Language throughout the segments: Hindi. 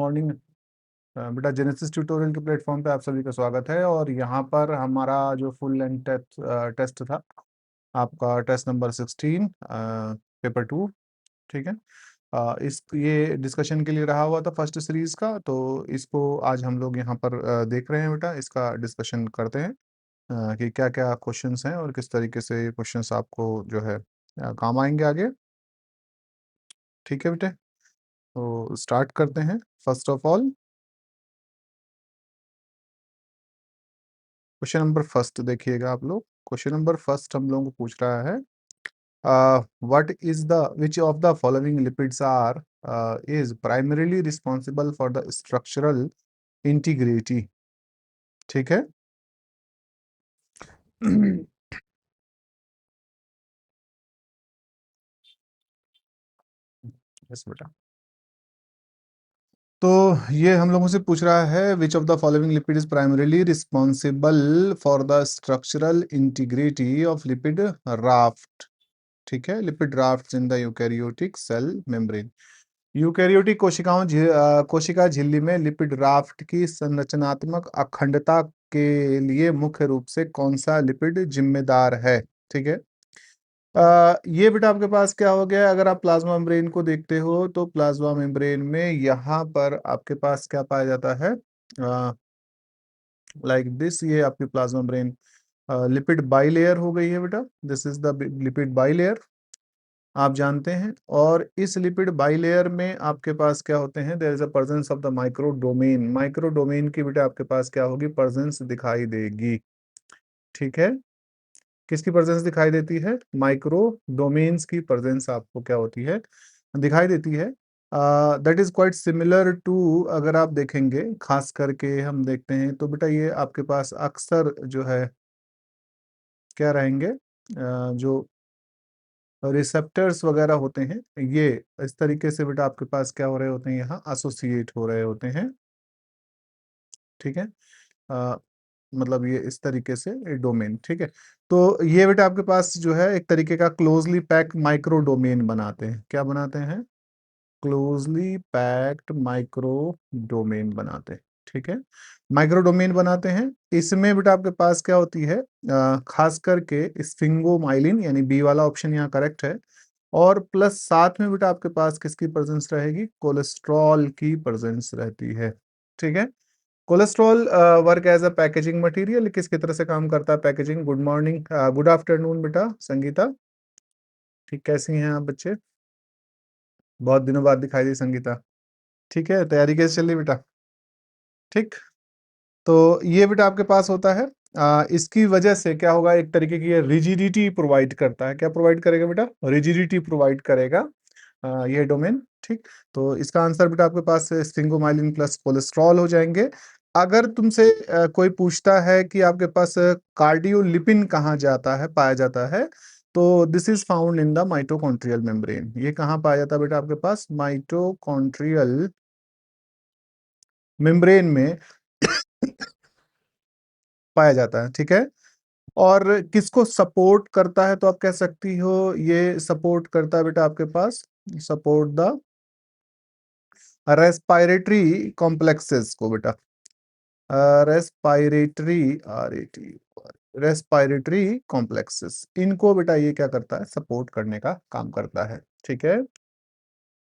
मॉर्निंग। बेटा जेनेसिस ट्यूटोरियल के प्लेटफॉर्म पे आप सभी का स्वागत है। और यहाँ पर हमारा जो फुल लेंथ टेस्ट था, आपका टेस्ट नंबर 16 पेपर 2। ठीक है। इस ये डिस्कशन के लिए रहा हुआ था फर्स्ट सीरीज का, तो इसको आज हम लोग यहाँ पर देख रहे हैं। बेटा इसका डिस्कशन करते हैं कि क्या क्या क्वेश्चंस हैं और किस तरीके से ये क्वेश्चंस आपको जो है काम आएंगे आगे। ठीक है बेटे, तो स्टार्ट करते हैं। First of all question number first देखिएगा आप लोग। क्वेश्चन नंबर फर्स्ट हम लोगों को पूछ रहा है, what is the which of the following lipids are is primarily responsible for the structural integrity. ठीक है। यस बेटा। तो ये हम लोगों से पूछ रहा है which of the following lipid is primarily responsible for the structural integrity of lipid raft. ठीक है, lipid raft in the eukaryotic cell membrane. Eukaryotic कोशिका झिल्ली में लिपिड राफ्ट की संरचनात्मक अखंडता के लिए मुख्य रूप से कौन सा लिपिड जिम्मेदार है। ठीक है। ये बेटा आपके पास क्या हो गया, अगर आप प्लाज्मा मेम्ब्रेन को देखते हो तो प्लाज्मा मेम्ब्रेन में यहाँ पर आपके पास क्या पाया जाता है, लाइक दिस। ये आपकी प्लाज्मा मेम्ब्रेन लिपिड बाइलेयर हो गई है बेटा। This is the lipid bilayer, आप जानते हैं। और इस लिपिड बाइलेयर में आपके पास क्या होते हैं, there is a presence of the micro domain. Micro domain की बेटा आपके पास क्या होगी, प्रेजेंस दिखाई देगी। ठीक है। किसकी प्रेजेंस दिखाई देती है, माइक्रो डोमेन्स की प्रेजेंस आपको क्या होती है, दिखाई देती है। That is quite similar to, अगर आप देखेंगे खास करके हम देखते हैं तो बेटा ये आपके पास अक्सर जो है क्या रहेंगे, जो रिसेप्टर्स वगैरह होते हैं, ये इस तरीके से बेटा आपके पास क्या हो रहे होते हैं, यहाँ एसोसिएट हो रहे होते हैं। ठीक है। अ, मतलब ये इस तरीके से डोमेन। ठीक है। तो ये बेटा आपके पास जो है एक तरीके का क्लोजली पैक्ड माइक्रो डोमेन बनाते हैं। क्या बनाते हैं, क्लोजली पैक्ड माइक्रो डोमेन बनाते हैं। ठीक है, माइक्रो डोमेन बनाते हैं। इसमें बेटा आपके पास क्या होती है, खास करके स्फिंगोमाइलिन, यानी बी वाला ऑप्शन यहाँ करेक्ट है। और प्लस साथ में बेटा आपके पास किसकी प्रेजेंस रहेगी, कोलेस्ट्रॉल की प्रेजेंस रहती है। ठीक है। Cholesterol work as a packaging material, किसकी तरह से काम करता है, packaging. Good morning, good afternoon बेटा संगीता। ठीक, कैसी हैं आप बच्चे, बहुत दिनों बाद दिखाई दी संगीता। ठीक है, तैयारी कैसे चल रही बेटा, ठीक। तो ये बेटा आपके पास होता है, इसकी वजह से क्या होगा, एक तरीके की ये रिजिडिटी प्रोवाइड करता है। क्या प्रोवाइड करेगा बेटा, रिजिडिटी प्रोवाइड करेगा ये डोमेन। ठीक। तो इसका आंसर बेटा आपके पास स्फिंगोमाइलिन प्लस कोलेस्ट्रॉल हो जाएंगे। अगर तुमसे कोई पूछता है कि आपके पास कार्डियोलिपिन कहाँ जाता है, पाया जाता है, तो this is found in the mitochondrial membrane. ये कहाँ पाया जाता है बेटा आपके पास, माइटोकॉन्ड्रियल मेम्ब्रेन में पाया जाता है। ठीक है। और किसको सपोर्ट करता है, तो आप कह सकती हो ये सपोर्ट करता है बेटा आपके पास, सपोर्ट द रेस्पायरेटरी कॉम्प्लेक्सेस को बेटा, रेस्पायरेटरी रेस्पायरेटरी कॉम्प्लेक्सेस, इनको बेटा ये क्या करता है, सपोर्ट करने का काम करता है। ठीक है।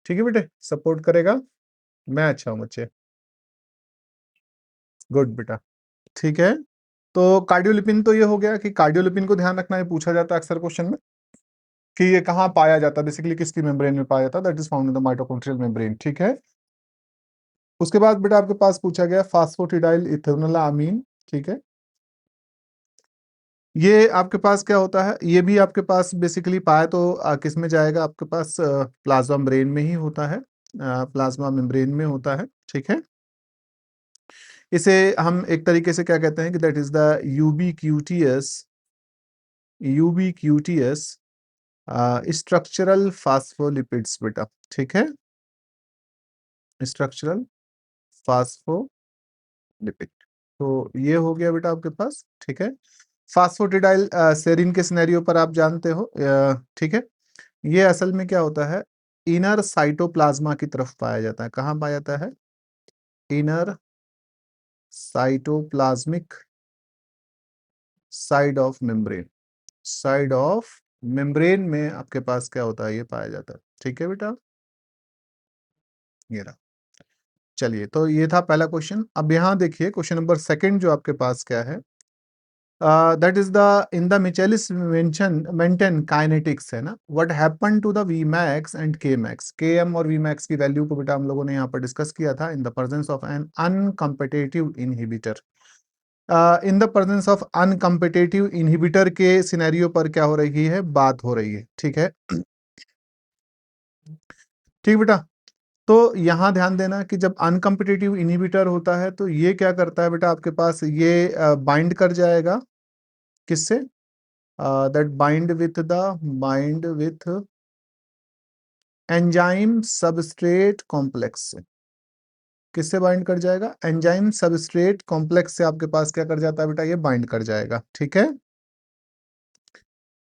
ठीक है बेटे, सपोर्ट करेगा। मैं अच्छा हूँ बच्चे, गुड बेटा। ठीक है। तो कार्डियोलिपिन तो ये हो गया कि कार्डियोलिपिन को ध्यान रखना, है पूछा जाता है अक्सर क्वेश्चन में कि ये कहाँ पाया जाता है, बेसिकली किसकी मेम्ब्रेन में पाया जाता है, that is found in the mitochondrial membrane. ठीक है। उसके बाद बेटा आपके पास पूछा गया फास्फोटिडाइल इथेनोलामीन। ठीक है। ये आपके पास क्या होता है, ये भी आपके पास बेसिकली पाया तो किस में जाएगा, आपके पास प्लाज्मा मेम्ब्रेन में ही होता है, प्लाज्मा मेम्ब्रेन में होता है। ठीक है। इसे हम एक तरीके से क्या कहते हैं कि that is the ubiquitous structural phospholipids बेटा। ठीक है, स्ट्रक्चरल फास्फोलिपिड। तो ये हो गया बेटा आपके पास। ठीक है। फास्फोटिडाइल सेरिन के सिनेरियो पर आप जानते हो, ठीक है। ये असल में क्या होता है, इनर साइटोप्लाज्मा की तरफ पाया जाता है। कहाँ पाया जाता है, inner cytoplasmic side of membrane, side of membrane में आपके पास क्या होता है, ये पाया जाता है। ठीक है बेटा, ये रहा। चलिए, तो ये था पहला क्वेश्चन। अब यहाँ देखिए क्वेश्चन नंबर सेकंड जो आपके पास क्या है, that is the in the Michaelis Menten kinetics है ना, what happened to the V max and K max, K M और वी मैक्स की वैल्यू को बेटा हम लोगों ने यहाँ पर डिस्कस किया था in the presence of an uncompetitive inhibitor. In the presence of uncompetitive inhibitor के सिनेरियो पर क्या हो रही है, बात हो रही है। ठीक है, ठीक बेटा। तो यहाँ ध्यान देना कि जब अनकम्पिटिटिव इनहिबिटर होता है तो ये क्या करता है बेटा, आपके पास ये बाइंड कर जाएगा किससे, that bind with enzyme substrate complex से। किससे बाइंड कर जाएगा, एंजाइम सबस्ट्रेट कॉम्प्लेक्स से आपके पास क्या कर जाता है बेटा, ये बाइंड कर जाएगा। ठीक है,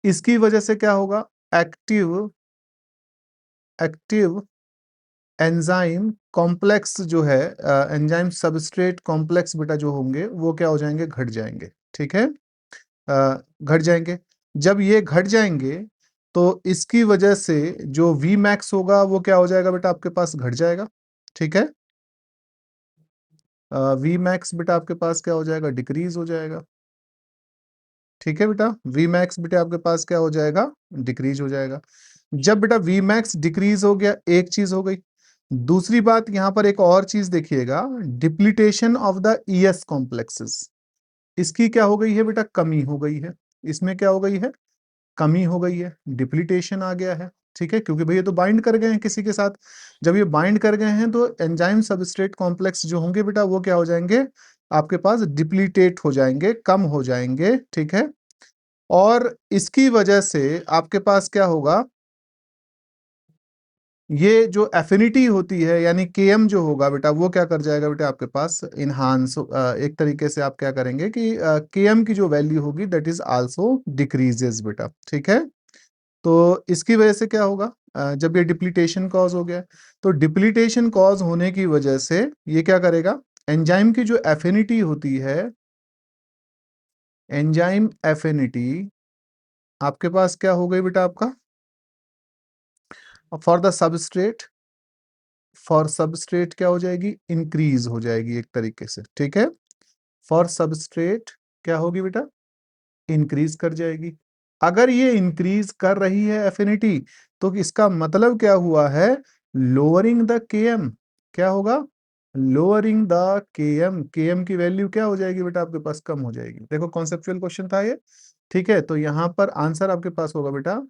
इसकी वजह से क्या होगा, एक्टिव एक्टिव एंजाइम कॉम्प्लेक्स जो है, एंजाइम सबस्ट्रेट कॉम्प्लेक्स बेटा जो होंगे वो क्या हो जाएंगे, घट जाएंगे। ठीक है, घट जाएंगे। जब ये घट जाएंगे तो इसकी वजह से जो वी मैक्स होगा वो क्या हो जाएगा बेटा, आपके पास घट जाएगा। ठीक है, वी मैक्स बेटा आपके पास क्या हो जाएगा, डिक्रीज हो जाएगा। ठीक है बेटा, वी मैक्स बेटा आपके पास क्या हो जाएगा, डिक्रीज हो जाएगा। जब बेटा वी मैक्स डिक्रीज हो गया, एक चीज हो गई। दूसरी बात यहां पर एक और चीज देखिएगा, डिप्लीटेशन ऑफ द ईएस कॉम्प्लेक्सेस, इसकी क्या हो गई है बेटा, कमी हो गई है। इसमें क्या हो गई है, कमी हो गई है, डिप्लीटेशन आ गया है। ठीक है, क्योंकि भैया तो बाइंड कर गए हैं किसी के साथ। जब ये बाइंड कर गए हैं तो एंजाइम सबस्ट्रेट कॉम्प्लेक्स जो होंगे बेटा वो क्या हो जाएंगे, आपके पास डिप्लीटेट हो जाएंगे, कम हो जाएंगे। ठीक है, और इसकी वजह से आपके पास क्या होगा, ये जो एफिनिटी होती है यानी केएम जो होगा बेटा वो क्या कर जाएगा बेटा, आपके पास इनहांस, एक तरीके से आप क्या करेंगे कि केएम की जो वैल्यू होगी दैट इज आल्सो डिक्रीजेस बेटा। ठीक है, तो इसकी वजह से क्या होगा, जब ये डिप्लीटेशन कॉज हो गया, तो डिप्लीटेशन कॉज होने की वजह से ये क्या करेगा, एंजाइम की जो एफिनिटी होती है, एंजाइम एफिनिटी आपके पास क्या हो गई बेटा, आपका for the substrate, for substrate क्या हो जाएगी, इंक्रीज हो जाएगी एक तरीके से। ठीक है, फॉर सबस्ट्रेट क्या होगी बेटा, इंक्रीज कर जाएगी। अगर ये इंक्रीज कर रही है एफिनिटी तो इसका मतलब क्या हुआ है, लोअरिंग द केएम, क्या होगा, लोअरिंग द केएम, केएम की वैल्यू क्या हो जाएगी बेटा, आपके पास कम हो जाएगी। देखो कॉन्सेप्चुअल क्वेश्चन था ये। ठीक है, तो यहां पर आंसर आपके पास होगा बेटा,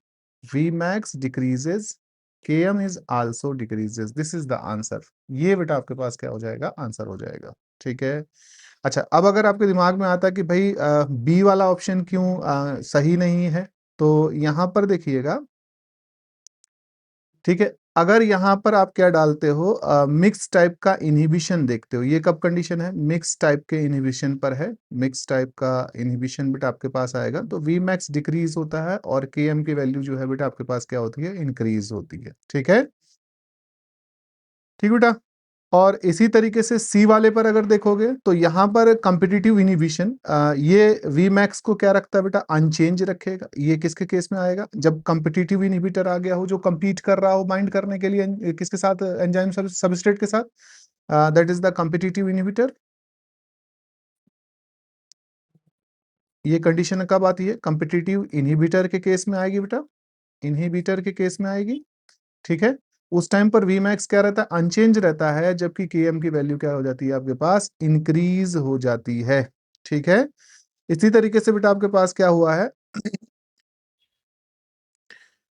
V max decreases, KM is also decreases, this is the answer. ये बेटा आपके पास क्या हो जाएगा, आंसर हो जाएगा। ठीक है, अच्छा अब अगर आपके दिमाग में आता है कि भाई बी वाला ऑप्शन क्यों सही नहीं है, तो यहां पर देखिएगा। ठीक है, अगर यहां पर आप क्या डालते हो, मिक्स टाइप का इनहिबिशन देखते हो, ये कब कंडीशन है, मिक्स टाइप के इनहिबिशन पर है, मिक्स टाइप का इनहिबिशन बेटा आपके पास आएगा तो वी मैक्स डिक्रीज होता है और के एम की वैल्यू जो है बेटा आपके पास क्या होती है, इंक्रीज होती है। ठीक है, ठीक बेटा। और इसी तरीके से सी वाले पर अगर देखोगे तो यहाँ पर कॉम्पिटिटिव इनहिबिशन, ये वी मैक्स को क्या रखता है बेटा, अनचेंज रखेगा। ये किसके केस में आएगा, जब कॉम्पिटिटिव इनहिबिटर आ गया हो जो compete कर रहा हो बाइंड करने के लिए किसके साथ, एंजाइम सबस्ट्रेट के साथ, that is the competitive inhibitor. ये कंडीशन कब आती है, कॉम्पिटिटिव इनहिबिटर के केस में आएगी बेटा, इनहिबिटर के केस में आएगी। ठीक है, उस टाइम पर वी मैक्स क्या रहता है, अनचेंज रहता है, जबकि के एम की वैल्यू क्या हो जाती है, आपके पास इंक्रीज हो जाती है। ठीक है, इसी तरीके से बेटा आपके पास क्या हुआ है,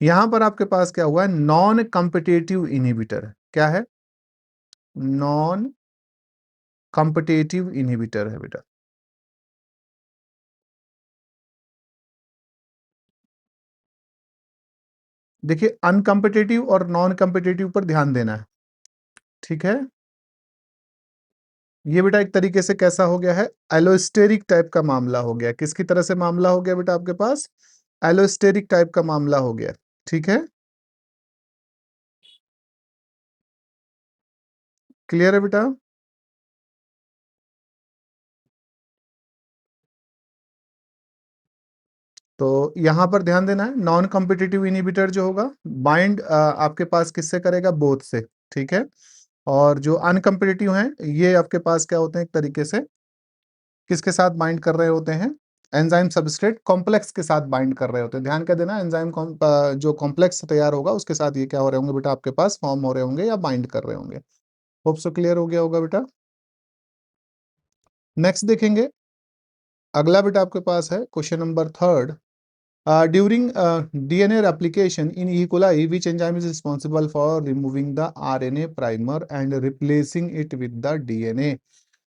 यहां पर आपके पास क्या हुआ है, नॉन कॉम्पिटिटिव इनहिबिटर, क्या है, नॉन कॉम्पिटिटिव इनहिबिटर है बेटा। देखिए अनकम्पिटिटिव और नॉन कॉम्पिटिटिव पर ध्यान देना है। ठीक है, ये बेटा एक तरीके से कैसा हो गया है, एलोस्टेरिक टाइप का मामला हो गया। किसकी तरह से मामला हो गया बेटा, आपके पास एलोस्टेरिक टाइप का मामला हो गया। ठीक है, क्लियर है बेटा। तो यहाँ पर ध्यान देना है, नॉन कॉम्पिटिटिव इनहिबिटर जो होगा बाइंड आपके पास किससे करेगा, बोथ से, ठीक है। और जो अनकम्पिटिटिव हैं ये आपके पास क्या होते हैं, एक तरीके से किसके साथ बाइंड कर रहे होते हैं, एंजाइम सबस्ट्रेट कॉम्प्लेक्स के साथ बाइंड कर रहे होते हैं। ध्यान क्या देना, एंजाइम जो कॉम्प्लेक्स तैयार होगा उसके साथ ये क्या हो रहे होंगे बेटा, आपके पास फॉर्म हो रहे होंगे या बाइंड कर रहे होंगे। होप सो क्लियर हो गया होगा बेटा। नेक्स्ट देखेंगे, अगला बेटा आपके पास है question number third. During DNA replication in E. coli, which enzyme is responsible for removing the RNA primer and replacing it with the DNA?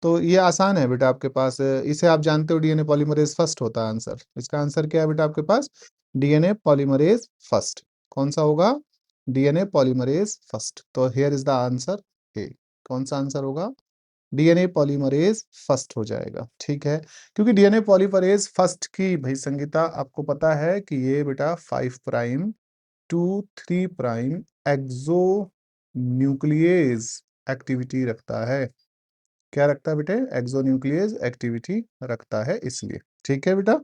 तो ये आसान है बेटा आपके पास, इसे आप जानते हो, डीएनए पॉलीमरेज फर्स्ट होता है आंसर। इसका आंसर क्या है बेटा आपके पास, डीएनए पॉलीमरेज फर्स्ट। कौन सा होगा, डीएनए पॉलीमरेज फर्स्ट। तो here is the answer A. कौन सा आंसर होगा, डीएनए पॉलीमरेज फर्स्ट हो जाएगा, ठीक है। क्योंकि डीएनए पॉलीमरेज फर्स्ट की भाई संगीता आपको पता है कि ये बेटा 5 prime to 3 prime exonuclease activity रखता है। क्या रखता है बेटे, एक्सो न्यूक्लियेज एक्टिविटी रखता है, इसलिए, ठीक है बेटा।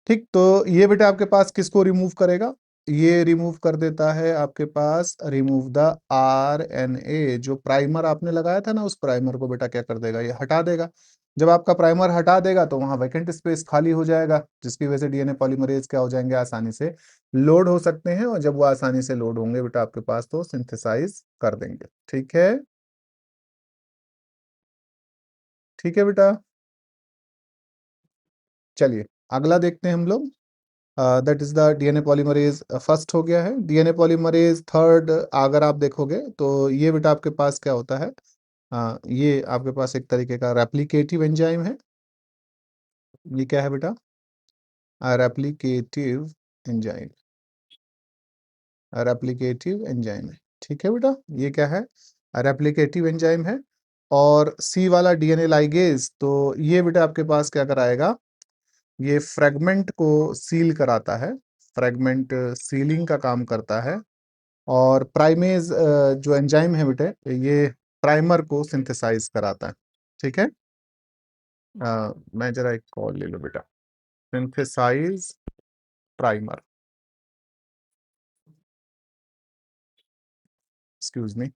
ठीक, तो ये बेटा आपके पास किसको रिमूव करेगा, ये रिमूव कर देता है आपके पास, रिमूव द आरएनए। जो प्राइमर आपने लगाया था ना, उस प्राइमर को बेटा क्या कर देगा, ये हटा देगा। जब आपका प्राइमर हटा देगा तो वहां वैकेंट स्पेस खाली हो जाएगा, जिसकी वजह से डीएनए पॉलीमरेज क्या हो जाएंगे, आसानी से लोड हो सकते हैं। और जब वो आसानी से लोड होंगे बेटा आपके पास, तो सिंथेसाइज कर देंगे, ठीक है। ठीक है बेटा, चलिए अगला देखते हैं हम लोग। That is the DNA polymerase first हो गया है। डीएनए पॉलीमरेज थर्ड अगर आप देखोगे तो ये बेटा आपके पास क्या होता है, ये आपके पास एक तरीके का रेप्लिकेटिव एंजाइम है। ये क्या है बेटा, रेप्लिकेटिव एंजाइम, रेप्लिकेटिव एंजाइम है, ठीक है बेटा। ये क्या है, रेप्लिकेटिव एंजाइम है। और सी वाला डीएनए लाइगेज, तो ये बेटा आपके पास क्या कराएगा, ये फ्रेगमेंट को सील कराता है, फ्रेगमेंट सीलिंग का काम करता है। और प्राइमेज जो एंजाइम है बेटे, ये प्राइमर को सिंथेसाइज कराता है, ठीक है। मैं जरा एक कॉल ले लो बेटा, synthesise primer, excuse me,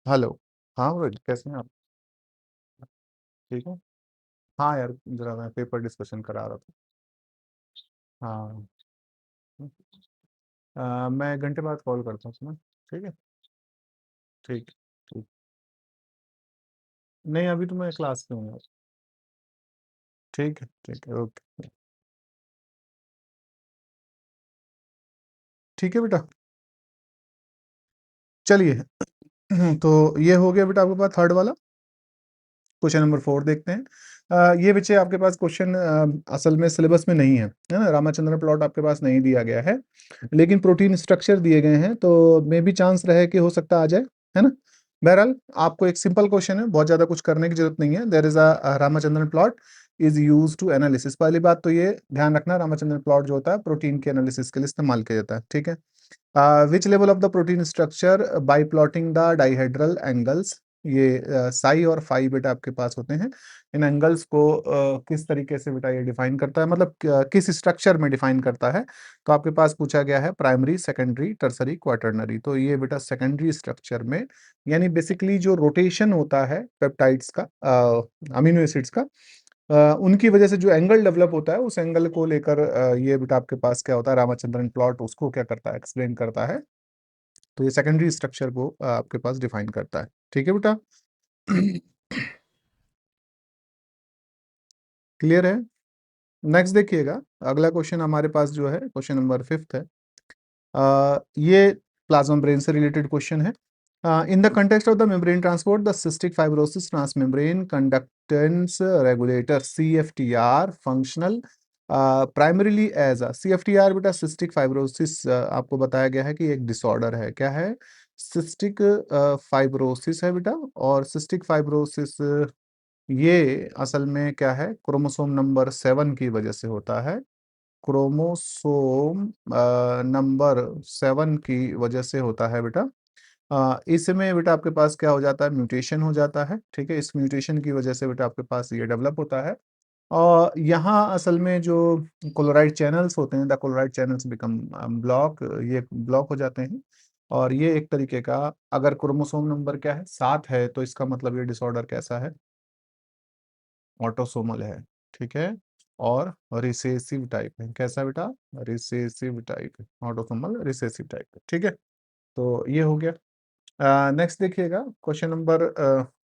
hello. हाँ रोहित, कैसे हैं आप, ठीक है। हाँ यार, जरा मैं पेपर डिस्कशन करा रहा था। हाँ, मैं घंटे बाद कॉल करता हूँ सुना, ठीक है। ठीक, ठीक। नहीं, अभी तो मैं क्लास में हूँ यार। ठीक है, ठीक है, ओके। ठीक है बेटा, चलिए। तो ये हो गया बेटा आपके पास थर्ड वाला। क्वेश्चन नंबर 4 देखते हैं। ये बच्चे आपके पास क्वेश्चन असल में सिलेबस में नहीं है ना, रामाचंद्रन प्लॉट आपके पास नहीं दिया गया है, लेकिन प्रोटीन स्ट्रक्चर दिए गए हैं, तो मे भी चांस रहे कि हो सकता आ जाए, है ना। बहरहाल आपको एक सिंपल क्वेश्चन है, बहुत ज्यादा कुछ करने की जरूरत नहीं है। There is a Ramachandran plot is use to analysis. पहली बात तो ये ध्यान रखना, रामाचंद्रन प्लॉट जो होता है प्रोटीन के एनालिसिस के लिए इस्तेमाल किया जाता है, ठीक है। Which level of the protein structure bye plotting the dihedral angles. ये साई और फाई बेटा आपके पास होते हैं। इन एंगल्स को किस तरीके से बेटा ये डिफाइन करता है, मतलब किस स्ट्रक्चर में डिफाइन करता है। तो आपके पास पूछा गया है प्राइमरी, सेकेंडरी, टर्सरी, क्वाटरनरी। तो ये बेटा सेकेंडरी स्ट्रक्चर में, यानी बेसिकली जो रोटेशन होता है पेप्टाइड्स का, अमीनो एसिड्स का, उनकी वजह से जो एंगल डेवलप होता है, उस एंगल को लेकर ये बेटा आपके पास क्या होता है, रामाचंद्रन प्लॉट उसको क्या करता है, एक्सप्लेन करता है। तो ये सेकेंडरी स्ट्रक्चर को आपके पास डिफाइन करता है, ठीक है बेटा। क्लियर है। नेक्स्ट देखिएगा, अगला क्वेश्चन हमारे पास जो है क्वेश्चन नंबर 5 है। ये प्लाज्मा मेम्ब्रेन से रिलेटेड क्वेश्चन है। In the context of the membrane transport the cystic fibrosis transmembrane conductance regulator CFTR functional primarily as a CFTR बेटा सिस्टिक फाइब्रोसिस आपको बताया गया है कि एक डिसऑर्डर है, क्या है, सिस्टिक फाइब्रोसिस है बेटा। और सिस्टिक फाइब्रोसिस ये असल में क्या है, क्रोमोसोम नंबर 7 की वजह से होता है। क्रोमोसोम नंबर 7 की वजह से होता है बेटा। इसमें बेटा आपके पास क्या हो जाता है, म्यूटेशन हो जाता है, ठीक है। इस म्यूटेशन की वजह से बेटा आपके पास ये डेवलप होता है। और यहाँ असल में जो क्लोराइड चैनल्स होते हैं, the chloride channels become block, ये ब्लॉक हो जाते हैं। और ये एक तरीके का, अगर क्रोमोसोम नंबर क्या है, 7 है, तो इसका मतलब ये डिसऑर्डर कैसा है, ऑटोसोमल है। ठीक है, और रिसेसिव टाइप है। कैसा बेटा, रिसेसिव टाइप है, ऑटोसोमल रिसेसिव टाइप है। ठीक है, तो ये हो गया। नेक्स्ट देखिएगा क्वेश्चन नंबर,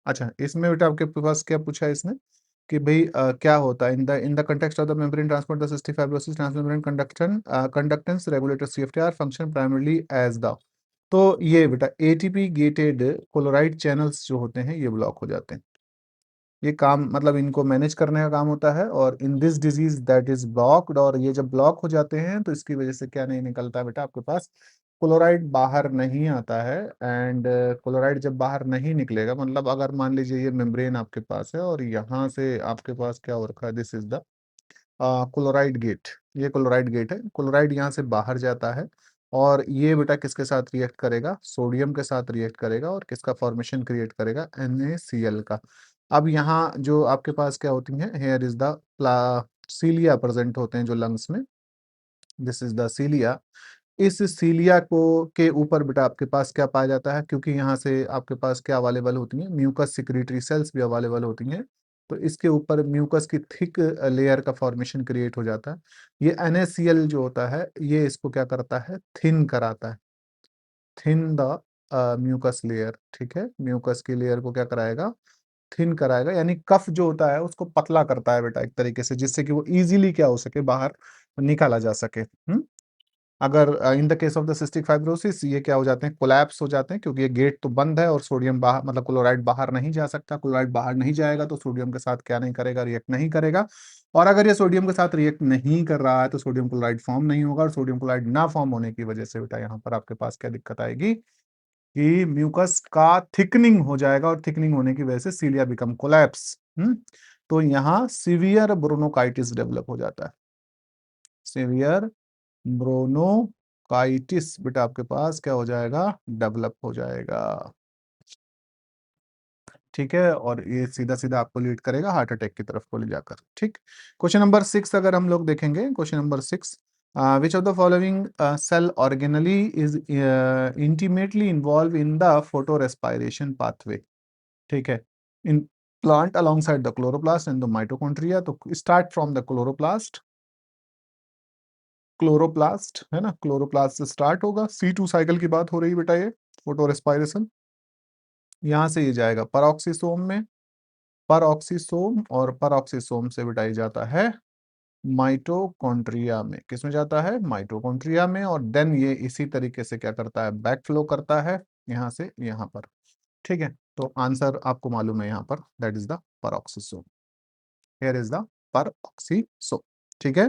अच्छा इसमें बेटा आपके पास क्या पूछा है इसने कि भाई क्या होता है in the context of the membrane transport the cystic fibrosis transmembrane conductance regulator CFTR function primarily as the, तो ये बेटा एटीपी गेटेड क्लोराइड चैनल्स जो होते हैं ये ब्लॉक हो जाते हैं। ये काम मतलब इनको मैनेज करने का काम होता है, और in this disease that is blocked, और ये जब ब्लॉक हो जाते हैं तो इसकी वजह से क्या नहीं निकलता है बेटा आपके पास, क्लोराइड बाहर नहीं आता है। एंड क्लोराइड जब बाहर नहीं निकलेगा, मतलब अगर मान लीजिए ये मेम्ब्रेन आपके पास है और यहाँ से आपके पास क्या हो रखा है, this is the chloride gate, ये क्लोराइड गेट है, क्लोराइड यहाँ से बाहर जाता है, और ये बेटा किसके साथ रिएक्ट करेगा, सोडियम के साथ रिएक्ट करेगा, और किसका फॉर्मेशन क्रिएट करेगा, NaCl का। अब यहाँ जो आपके पास क्या होती है, हेयर इज द सीलिया प्रेजेंट होते हैं जो लंग्स में, दिस इज द सीलिया। इस सीलिया को के ऊपर बेटा आपके पास क्या पाया जाता है, क्योंकि यहाँ से आपके पास क्या अवेलेबल होती हैं, म्यूकस सिक्रीटरी सेल्स भी अवेलेबल होती हैं, तो इसके ऊपर म्यूकस की थिक लेयर का फॉर्मेशन क्रिएट हो जाता है। ये NaCl जो होता है ये इसको क्या करता है, थिन कराता है, थिन द म्यूकस लेयर। ठीक है, म्यूकस की लेयर को क्या कराएगा, थिन कराएगा, यानी कफ जो होता है उसको पतला करता है बेटा एक तरीके से, जिससे कि वो इजीली क्या हो सके, बाहर निकाला जा सके। अगर in the case of the cystic fibrosis ये क्या हो जाते हैं, कोलैप्स हो जाते हैं, क्योंकि ये गेट तो बंद है और सोडियम बाहर, मतलब क्लोराइड बाहर नहीं जा सकता, क्लोराइड बाहर नहीं जाएगा तो सोडियम के साथ क्या नहीं करेगा, रिएक्ट नहीं करेगा। और अगर ये सोडियम के साथ रिएक्ट नहीं कर रहा है तो सोडियम क्लोराइड फॉर्म नहीं होगा, और सोडियम क्लोराइड ना फॉर्म होने की वजह से बेटा यहाँ पर आपके पास क्या दिक्कत आएगी कि म्यूकस का थिकनिंग हो जाएगा, और थिकनिंग होने की वजह से सीलिया बिकम कोलैप्स। तो यहाँ सीवियर ब्रोनोकाइटिस डेवलप हो जाता है, सीवियर ब्रोनोकाइटिस बेटा आपके पास क्या हो जाएगा, डेवलप हो जाएगा। ठीक है, और ये सीधा सीधा आपको लीड करेगा हार्ट अटैक की तरफ को ले जाकर। ठीक, क्वेश्चन नंबर 6 अगर हम लोग देखेंगे, question number 6, which of the following cell organelle is intimately involve in the photo respiration pathway. ठीक है, in plant alongside the chloroplast and the mitochondria, तो start from the chloroplast, chloroplast है ना, क्लोरोप्लास्ट से स्टार्ट होगा, C2 साइकिल की बात हो रही है बेटा, ये फोटो रेस्पायरेशन। यहाँ से ये जाएगा परऑक्सीसोम में, परऑक्सीसोम, और परऑक्सीसोम से बेटा ये जाता है माइटोकॉन्ड्रिया में, किसमें जाता है, माइटोकॉन्ड्रिया में, और देन ये इसी तरीके से क्या करता है, बैक फ्लो करता है यहाँ से यहाँ पर। ठीक है, तो आंसर आपको मालूम है यहाँ पर, that is the peroxisome, here is the peroxisome. ठीक है,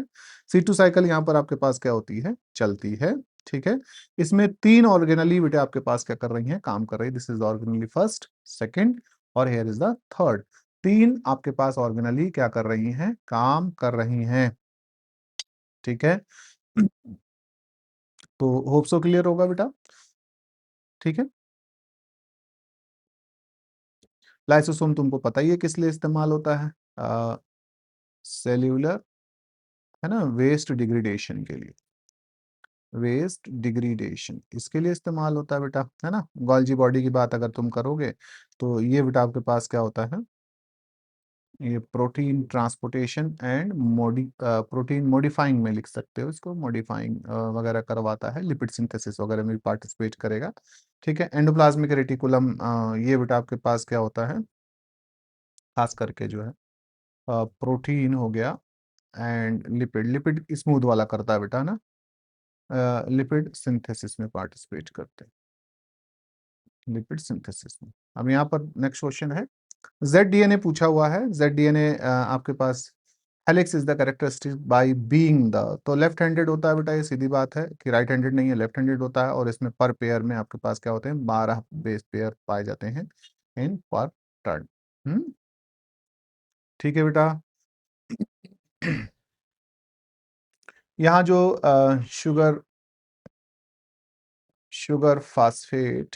C2 साइकिल यहाँ पर आपके पास क्या होती है, चलती है। ठीक है, इसमें 3 ऑर्गेनली बेटे आपके पास क्या कर रही हैं, काम कर रही है, this is organelle first, second, और हियर इज द थर्ड। 3 आपके पास ऑर्गेनली क्या कर रही हैं, काम कर रही हैं। ठीक है, तो होप सो क्लियर होगा बेटा। ठीक है, लाइसोसोम तुमको पता ही है किस लिए इस्तेमाल होता है, सेल्यूलर है ना, वेस्ट डिग्रेडेशन के लिए, वेस्ट डिग्रेडेशन इसके लिए इस्तेमाल होता है बेटा, है ना। गोल्जी बॉडी की बात अगर तुम करोगे तो ये बेटा आपके पास क्या होता है, ये protein transportation and protein modifying में लिख सकते हो इसको, मॉडिफाइंग वगैरह करवाता है, लिपिड सिंथेसिस वगैरह में भी पार्टिसिपेट करेगा। ठीक है, एंडोप्लाज्मिक रेटिकुलम, ये बेटा आपके पास क्या होता है, खास करके जो है प्रोटीन हो गया, एंड लिपिड, लिपिड स्मूथ वाला करता है बेटा ना, लिपिड सिंथेसिस में पार्टिसिपेट करते हैं, लिपिड सिंथेसिस में। अब यहाँ पर नेक्स्ट क्वेश्चन है, ZDNA पूछा हुआ है, ZDNA आपके पास helix is the characteristic by being the, तो लेफ्ट हैंडेड होता है बेटा, ये सीधी बात है कि राइट हैंडेड नहीं है, लेफ्ट हैंडेड होता है, और इसमें पर पेयर में आपके पास क्या होते हैं, 12 बेस पेयर पाए जाते हैं इन पर टर्न। ठीक है बेटा। यहाँ जो शुगर, शुगर फास्फेट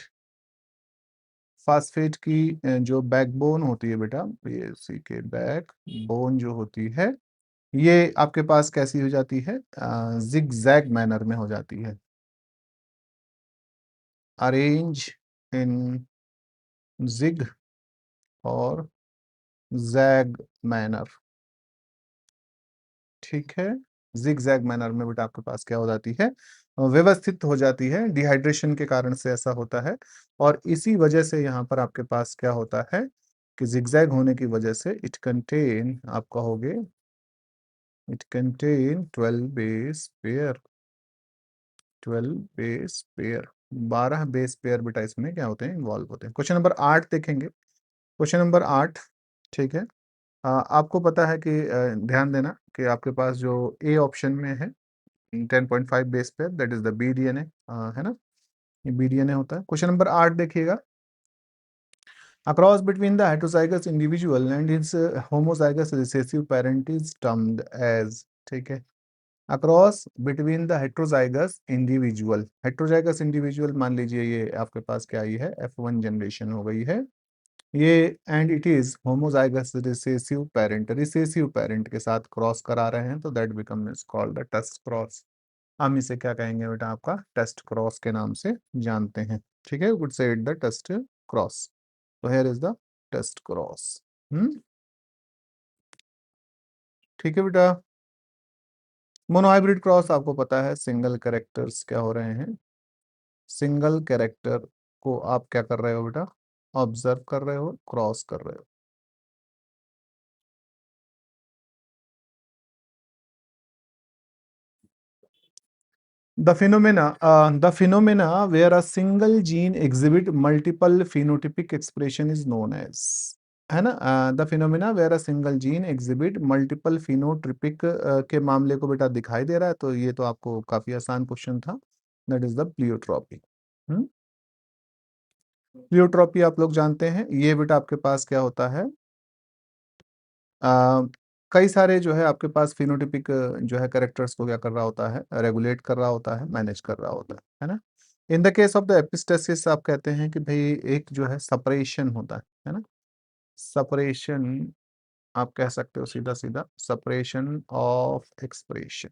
फास्फेट की जो बैकबोन होती है बेटा, ये सी के बैकबोन जो होती है, ये आपके पास कैसी हो जाती है, जिग जैग मैनर में हो जाती है, अरेंज इन जिग और जैग मैनर। ठीक है, जिग जैग मैनर में बेटा आपके पास क्या हो जाती है, व्यवस्थित हो जाती है, डिहाइड्रेशन के कारण से ऐसा होता है। और इसी वजह से यहाँ पर आपके पास क्या होता है कि जिगजैग होने की वजह से इट कंटेन, आप कहोगे it contain 12 base pair, 12 base pair, 12 base pair बेटा इसमें क्या होते हैं, इन्वॉल्व होते हैं। क्वेश्चन नंबर 8 देखेंगे, क्वेश्चन नंबर 8। ठीक है, आपको पता है कि ध्यान देना कि आपके पास जो ए ऑप्शन में है 10.5 base pair, that is the B DNA, है ना, ये बी डीएनए होता है। क्वेश्चन नंबर 8 देखिएगा, A cross between the heterozygous individual and its homozygous recessive parent is termed as, ठीक है, A cross between the heterozygous individual मान लीजिए ये आपके पास क्या आई है, F1 जनरेशन हो गई है ये, and it is homozygous recessive parent के साथ क्रॉस करा रहे हैं, तो that become is called the test cross. हम इसे क्या कहेंगे बेटा, आपका टेस्ट क्रॉस के नाम से जानते हैं। ठीक है, would say it the test cross, तो here is the test cross. ठीक है बेटा, मोनोहाइब्रिड क्रॉस आपको पता है सिंगल कैरेक्टर्स क्या हो रहे हैं, सिंगल कैरेक्टर को आप क्या कर रहे हो बेटा, ऑब्जर्व कर रहे हो, क्रॉस कर रहे हो। The phenomena where a single gene exhibit multiple phenotypic expression is known as, है ना, the phenomena where a single gene exhibit multiple phenotropic के मामले को बेटा दिखाई दे रहा है, तो ये तो आपको काफी आसान क्वेश्चन था, that is the pleiotropy. Pleiotropy आप लोग जानते हैं, ये बेटा आपके पास क्या होता है, आ, कई सारे जो है आपके पास फिनोटिपिक जो है करेक्टर्स को क्या कर रहा होता है, रेगुलेट कर रहा होता है, मैनेज कर रहा होता है ना। In the case of the epistasis आप कहते हैं कि भाई एक जो है सेपरेशन होता है ना, सेपरेशन, आप कह सकते हो सीधा सीधा सेपरेशन ऑफ एक्सप्रेशन,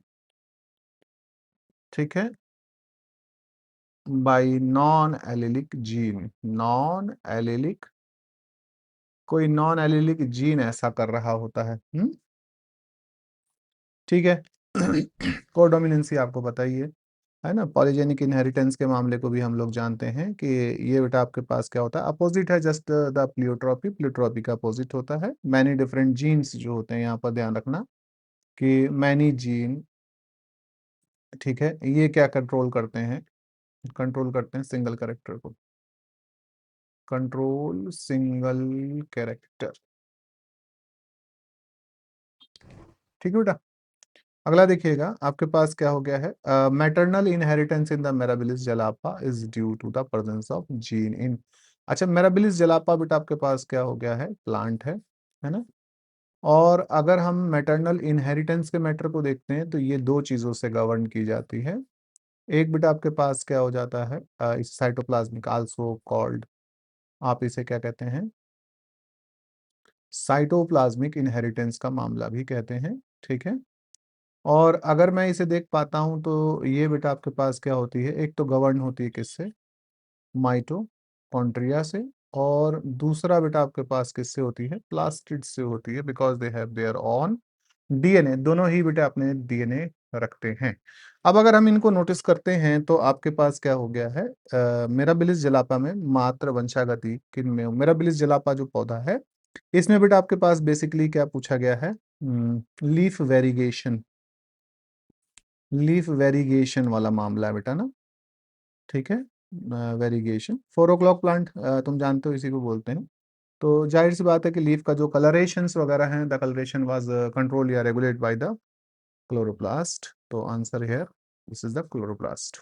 ठीक है, bye non allylic gene, non allylic, कोई नॉन एलिलिक जीन ऐसा कर रहा होता है। ठीक है, कोडोमिनेंसी आपको पता ही है ना, पॉलीजेनिक इनहेरिटेंस के मामले को भी हम लोग जानते हैं कि ये बेटा आपके पास क्या होता है, अपोजिट है जस्ट द प्लियोट्रॉपी, प्लियोट्रॉपी का अपोजिट होता है मैनी डिफरेंट जीन्स जो होते हैं, यहाँ पर ध्यान रखना कि मैनी जीन, ठीक है, ये क्या कंट्रोल करते हैं, कंट्रोल करते हैं सिंगल कैरेक्टर को, कंट्रोल सिंगल कैरेक्टर। ठीक है बेटा, अगला देखिएगा, आपके पास क्या हो गया है, maternal inheritance in the Mirabilis jalapa is due to the presence of gene in. अच्छा, मिराबिलिस जलापा बेटा आपके पास क्या हो गया है, प्लांट है ना। और अगर हम मैटरनल इनहेरिटेंस के मैटर को देखते हैं तो ये दो चीजों से गवर्न की जाती है। एक बेटा आपके पास क्या हो जाता है, इस साइटोप्लाज्मिक आल्सो कॉल्ड, आप इसे क्या कहते हैं, साइटोप्लाज्मिक इनहेरिटेंस का मामला भी कहते हैं। ठीक है, और अगर मैं इसे देख पाता हूं तो ये बेटा आपके पास क्या होती है, एक तो गवर्न होती है किससे, माइटोकॉन्ड्रिया से, और दूसरा बेटा आपके पास किससे होती है, प्लास्टिड से होती है, because they have their on DNA, दोनों ही बेटा अपने डीएनए रखते हैं। अब अगर हम इनको नोटिस करते हैं तो आपके पास क्या हो गया है, मिराबिलिस जलापा में मात्र वंशागति किन में, मिराबिलिस जलापा जो पौधा है इसमें बेटा आपके पास बेसिकली क्या पूछा गया है, लीफ वेरिगेशन, लीफ वेरिगेशन वाला मामला है बेटा ना। ठीक है, वेरिगेशन, 4 o'clock प्लांट तुम जानते हो इसी को बोलते हैं, तो जाहिर सी बात है कि लीफ का जो कलरेशंस वगैरह हैं, द कलरेशन वाज कंट्रोल या रेगुलेट बाय द क्लोरोप्लास्ट, तो answer here this is the chloroplast.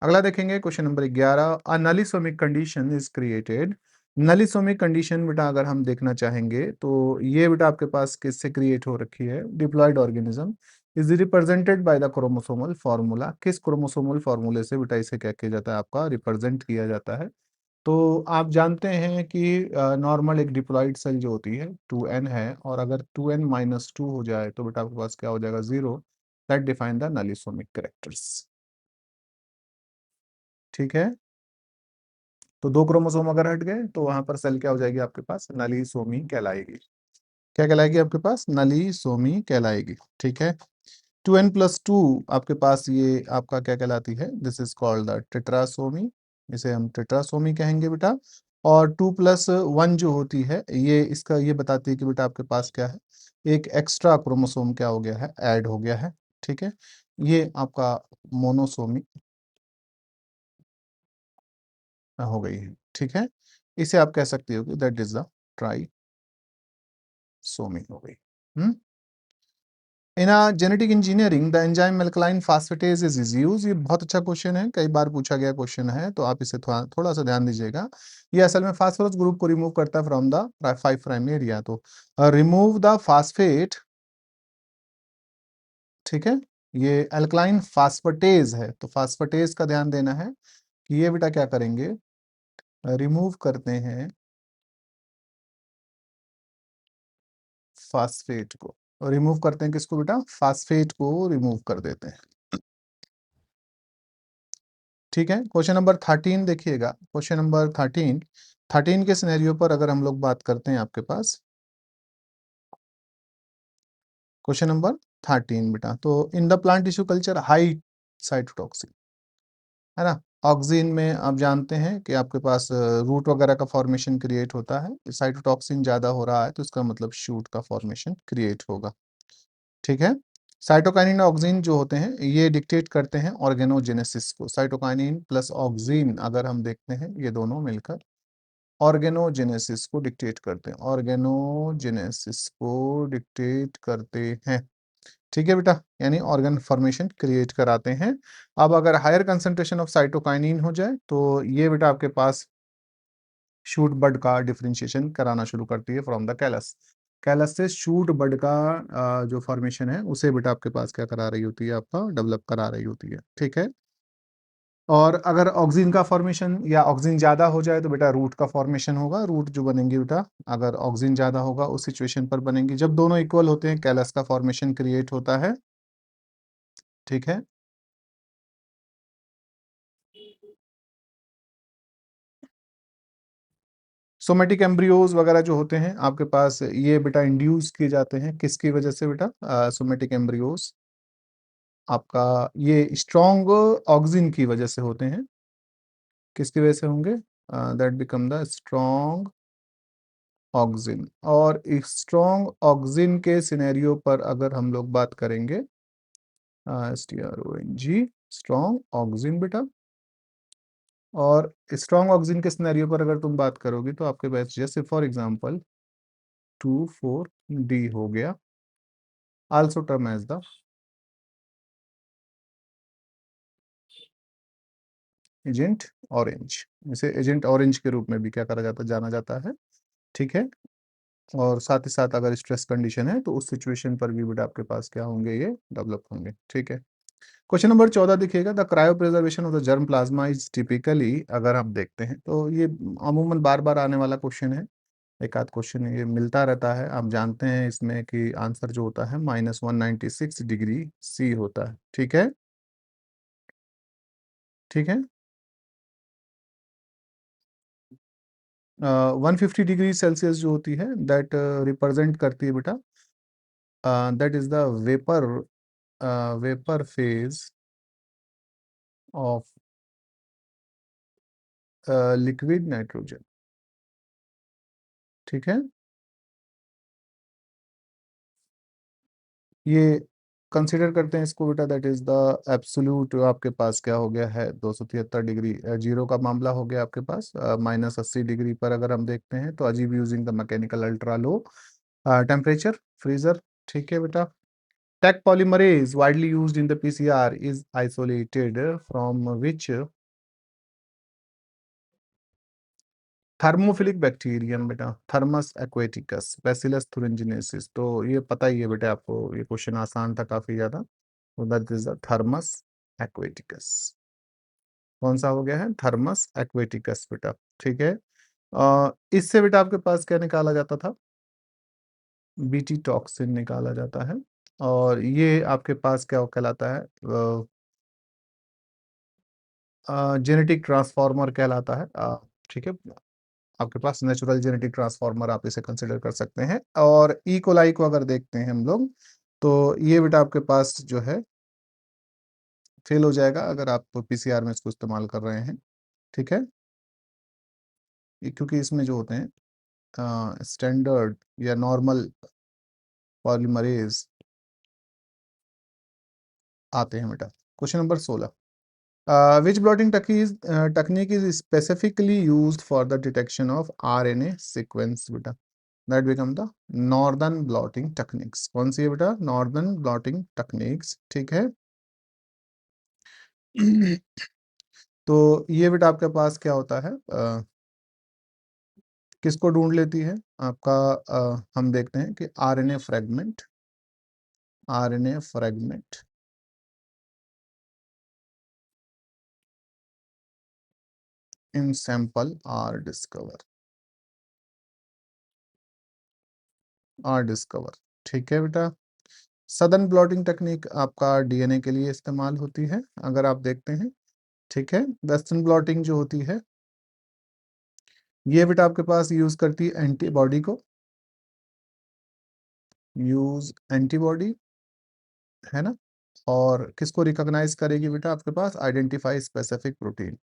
अगला देखेंगे question number 11, a nullisomic condition is created. Nullisomic condition बेटा अगर हम देखना चाहेंगे तो ये बेटा आपके पास किससे क्रिएट हो रखी है, diploid organism is represented by the chromosomal formula, किस क्रोमोसोमल फार्मूले से बेटा इसे क्या किया जाता है, आपका रिप्रेजेंट किया जाता है, तो आप जानते हैं कि नॉर्मल एक डिप्लॉइड सेल जो होती है 2n है, और अगर 2n-2 हो जाए तो बेटा आपके पास क्या हो जाएगा, 0। That define the nullisomic characters. ठीक है, तो 2 क्रोमोसोम अगर हट गए तो वहां पर सेल क्या हो जाएगी आपके पास, नलीसोमी कहलाएगी। क्या कहलाएगी आपके पास, नलीसोमी कहलाएगी। ठीक है, 2n+2 आपके पास ये आपका क्या कहलाती है, this is called the tetrasomy, इसे हम टेट्रासोमी कहेंगे बेटा। और 2+1 जो होती है ये इसका ये बताती है कि बेटा आपके पास क्या है, एक एक्स्ट्रा क्रोमोसोम क्या हो गया है, ऐड हो गया है। ठीक है, ये आपका मोनोसोमी हो गई है। ठीक है, इसे आप कह सकते हो कि दैट इज द ट्राइसोमी हो गई। In genetic engineering the enzyme alkaline phosphatase is use, ये बहुत अच्छा क्वेश्चन है, कई बार पूछा गया क्वेश्चन है, तो आप इसे थोड़ा थोड़ा सा ध्यान दीजिएगा। ये असल में फास्फोरस ग्रुप को रिमूव करता है फ्रॉम द 5 प्राइम एरिया, तो रिमूव द फास्फेट। ठीक है, ये अल्कलाइन फास्फेटेज है, तो फास्फेटेज का ध्यान देना है कि ये बेटा क्या करेंगे, रिमूव करते हैं फास्फेट को, रिमूव करते हैं किसको बेटा, फास्फेट को रिमूव कर देते हैं। ठीक है, क्वेश्चन नंबर 13 देखिएगा, क्वेश्चन नंबर 13 के सिनेरियो पर अगर हम लोग बात करते हैं आपके पास, क्वेश्चन नंबर 13 बेटा, तो in the plant tissue culture high cytotoxin, है ना। ऑक्सीन में आप जानते हैं कि आपके पास रूट वगैरह का फॉर्मेशन क्रिएट होता है, साइटोटॉक्सिन ज्यादा हो रहा है तो इसका मतलब शूट का फॉर्मेशन क्रिएट होगा। ठीक है, साइटोकाइनिन ऑक्सीन जो होते हैं ये डिक्टेट करते हैं ऑर्गेनोजेनेसिस को, साइटोकाइनिन प्लस ऑक्सीन अगर हम देखते हैं ये दोनों मिलकर ऑर्गेनोजेनेसिस को डिक्टेट करते हैं, ऑर्गेनोजेनेसिस को डिक्टेट करते हैं। ठीक है बेटा, यानी ऑर्गन फॉर्मेशन क्रिएट कराते हैं। अब अगर हायर कंसंट्रेशन ऑफ साइटोकाइनिन हो जाए तो ये बेटा आपके पास शूट बड का डिफरेंशिएशन कराना शुरू करती है फ्रॉम द कैलस, कैलस से शूट बड का जो फॉर्मेशन है उसे बेटा आपके पास क्या करा रही होती है, आपका डेवलप करा रही होती है। ठीक है, और अगर ऑक्सीन का फॉर्मेशन या ऑक्सीन ज्यादा हो जाए तो बेटा रूट का फॉर्मेशन होगा, रूट जो बनेंगी बेटा अगर ऑक्सीन ज्यादा होगा उस सिचुएशन पर बनेंगी, जब दोनों इक्वल होते हैं कैलस का फॉर्मेशन क्रिएट होता है। ठीक है, सोमेटिक एम्ब्रियोज वगैरह जो होते हैं आपके पास ये बेटा इंड्यूस किए जाते हैं किसकी वजह से बेटा, सोमेटिक एम्ब्रियोज आपका ये स्ट्रॉन्ग ऑक्सीन की वजह से होते हैं, किसकी वजह से होंगे, that become the strong auxin. और स्ट्रॉन्ग ऑक्सिन के सिनेरियो पर अगर हम लोग बात करेंगे, STRONG स्ट्रॉन्ग ऑक्सिन बेटा, और स्ट्रॉन्ग ऑक्सिन के सिनेरियो पर अगर तुम बात करोगे तो आपके पास जैसे फॉर एग्जांपल 2,4-D हो गया, also term as the agent orange, इसे एजेंट ऑरेंज के रूप में भी क्या करा जाता जाना जाता है। ठीक है, और साथ ही साथ अगर स्ट्रेस कंडीशन है तो उस सिचुएशन पर भी बेटा आपके पास क्या होंगे, ये डेवलप होंगे। ठीक है, क्वेश्चन नंबर 14 देखिएगा, the cryo preservation of the germ plasma is typically, अगर आप देखते हैं तो ये अमूमन बार बार आने वाला क्वेश्चन है, एक आध क्वेश्चन ये मिलता रहता है। आप जानते हैं इसमें कि आंसर जो होता है -196 डिग्री C होता है। ठीक है, ठीक है, 150 डिग्री सेल्सियस जो होती है दैट रिप्रेजेंट करती है बेटा, that is the vapour, vapour phase of liquid nitrogen. ठीक है, ये कंसिडर करते हैं इसको बेटा, दैट इज द एब्सोल्यूट, आपके पास क्या हो गया है 273 डिग्री, जीरो का मामला हो गया आपके पास, -80 डिग्री पर अगर हम देखते हैं तो अजीब using the mechanical ultra low temperature freezer. ठीक है बेटा, Taq polymerase widely used in the PCR is isolated from which thermophilic bacterium बेटा, थर्मस एक्वेटिकस, बैसिलस thuringiensis, तो ये पता ही है बेटा आपको, ये क्वेश्चन आसान था काफी ज्यादा, तो that is the Thermus aquaticus. कौन सा हो गया है, थर्मस एक्वेटिकस बेटा। ठीक है। इससे बेटा आपके पास क्या निकाला जाता था? बीटी टॉक्सिन निकाला जाता है, और ये आपके पास क्या कहलाता है? जेनेटिक ट्रांसफार्मर कहलाता है। ठीक है, आपके पास नेचुरल जेनेटिक ट्रांसफार्मर आप इसे कंसिडर कर सकते हैं। और ई कोलाई को अगर देखते हैं हम लोग, तो ये बेटा आपके पास जो है फेल हो जाएगा अगर आप पीसीआर में इसको इस्तेमाल कर रहे हैं। ठीक है, क्योंकि इसमें जो होते हैं स्टैंडर्ड या नॉर्मल पॉलीमरेज आते हैं बेटा। Question number 16, which blotting technique is specifically used for the detection of RNA sequence बेटा? That become the northern blotting techniques। कौन सी है बेटा? northern blotting techniques। ठीक है। तो ये बेटा आपके पास क्या होता है? किसको ढूंढ लेती है आपका? हम देखते हैं कि RNA fragment, RNA fragment in sample are discover. ठीक है बेटा। सदर्न ब्लॉटिंग टेक्निक आपका डीएनए के लिए इस्तेमाल होती है, अगर आप देखते हैं। ठीक है। वेस्टर्न ब्लॉटिंग जो होती है, ये बेटा आपके पास यूज करती है एंटीबॉडी को, यूज एंटीबॉडी, है ना। और किसको रिकॉग्नाइज करेगी बेटा आपके पास? Identify specific protein,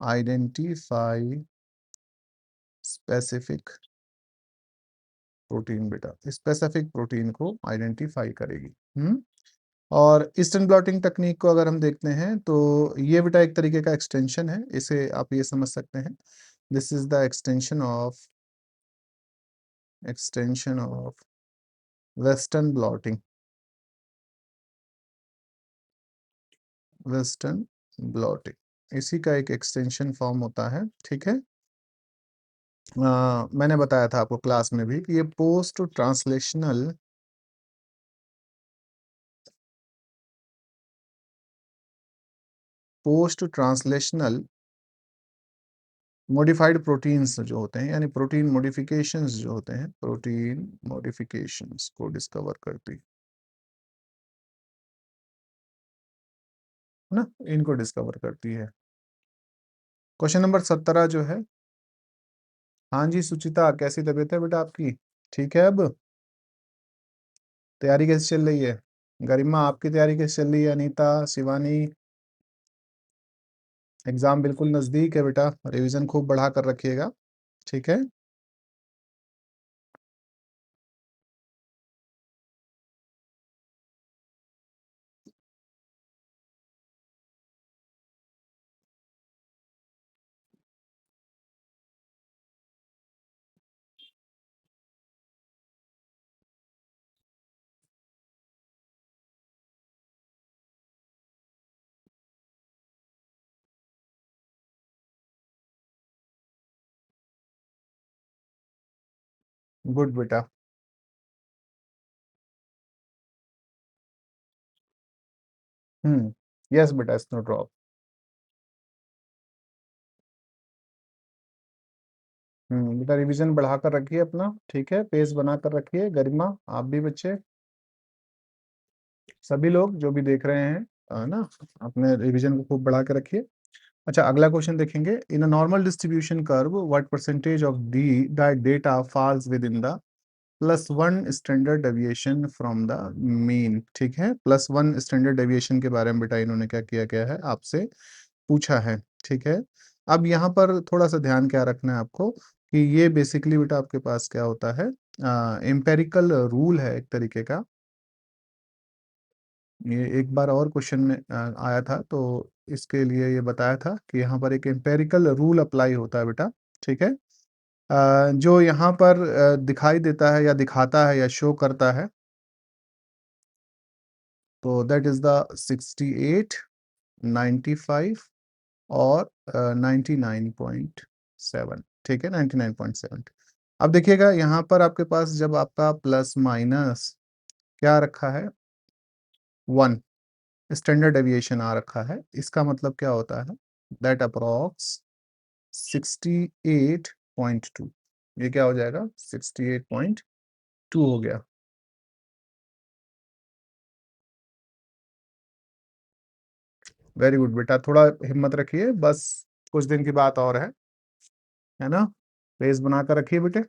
identify specific protein बेटा, स्पेसिफिक प्रोटीन को आइडेंटिफाई करेगी। और ईस्टर्न ब्लॉटिंग टेक्निक को अगर हम देखते हैं, तो ये बेटा एक तरीके का एक्सटेंशन है, इसे आप ये समझ सकते हैं, this is the extension of western blotting, western blotting इसी का एक एक्सटेंशन फॉर्म होता है। ठीक है। मैंने बताया था आपको क्लास में भी कि ये पोस्ट ट्रांसलेशनल मॉडिफाइड प्रोटीन्स जो होते हैं, यानी प्रोटीन मॉडिफिकेशंस जो होते हैं, प्रोटीन मॉडिफिकेशंस को डिस्कवर करती है ना, इनको डिस्कवर करती है। क्वेश्चन नंबर 17 जो है, हाँ जी सुचिता, कैसी तबीयत है बेटा आपकी? ठीक है। अब तैयारी कैसी चल रही है? गरिमा, आपकी तैयारी कैसी चल रही है? अनीता, शिवानी, एग्जाम बिल्कुल नजदीक है बेटा, रिवीजन खूब बढ़ा कर रखिएगा। ठीक है। गुड बेटा। यस बेटा, स्नो ड्रॉप। बेटा रिवीजन बढ़ा कर रखिए अपना, ठीक है, पेस बना कर रखिए। गरिमा, आप भी बच्चे, सभी लोग जो भी देख रहे हैं, ना, अपने रिवीजन को खूब बढ़ा के रखिए। अच्छा, अगला क्वेश्चन देखेंगे। In a normal distribution curve what percentage of the data falls within the +1 standard deviation from the mean. ठीक है, +1 स्टैंडर्ड डेविएशन के बारे में बेटा इन्होंने क्या किया गया है, आपसे पूछा है। ठीक है। अब यहाँ पर थोड़ा सा ध्यान क्या रखना है आपको, कि ये बेसिकली बेटा आपके पास क्या होता है, एम्पेरिकल रूल है एक तरीके का। ये एक बार और क्वेश्चन में आया था, तो इसके लिए ये बताया था कि यहाँ पर एक एम्पेरिकल रूल अप्लाई होता है बेटा। ठीक है। जो यहाँ पर दिखाई देता है या दिखाता है या शो करता है, तो दैट इज द 68, 95 और 99.7। ठीक है, 99.7। अब देखिएगा यहाँ पर आपके पास जब आपका प्लस माइनस क्या रखा है, 1 स्टैंडर्ड डेविएशन आ रखा है, इसका मतलब क्या होता है, दैट अप्रॉक्स 68.2, ये क्या हो जाएगा 68.2 हो गया। वेरी गुड बेटा, थोड़ा हिम्मत रखिए, बस कुछ दिन की बात और है ना। पेस बनाकर रखिए बेटे,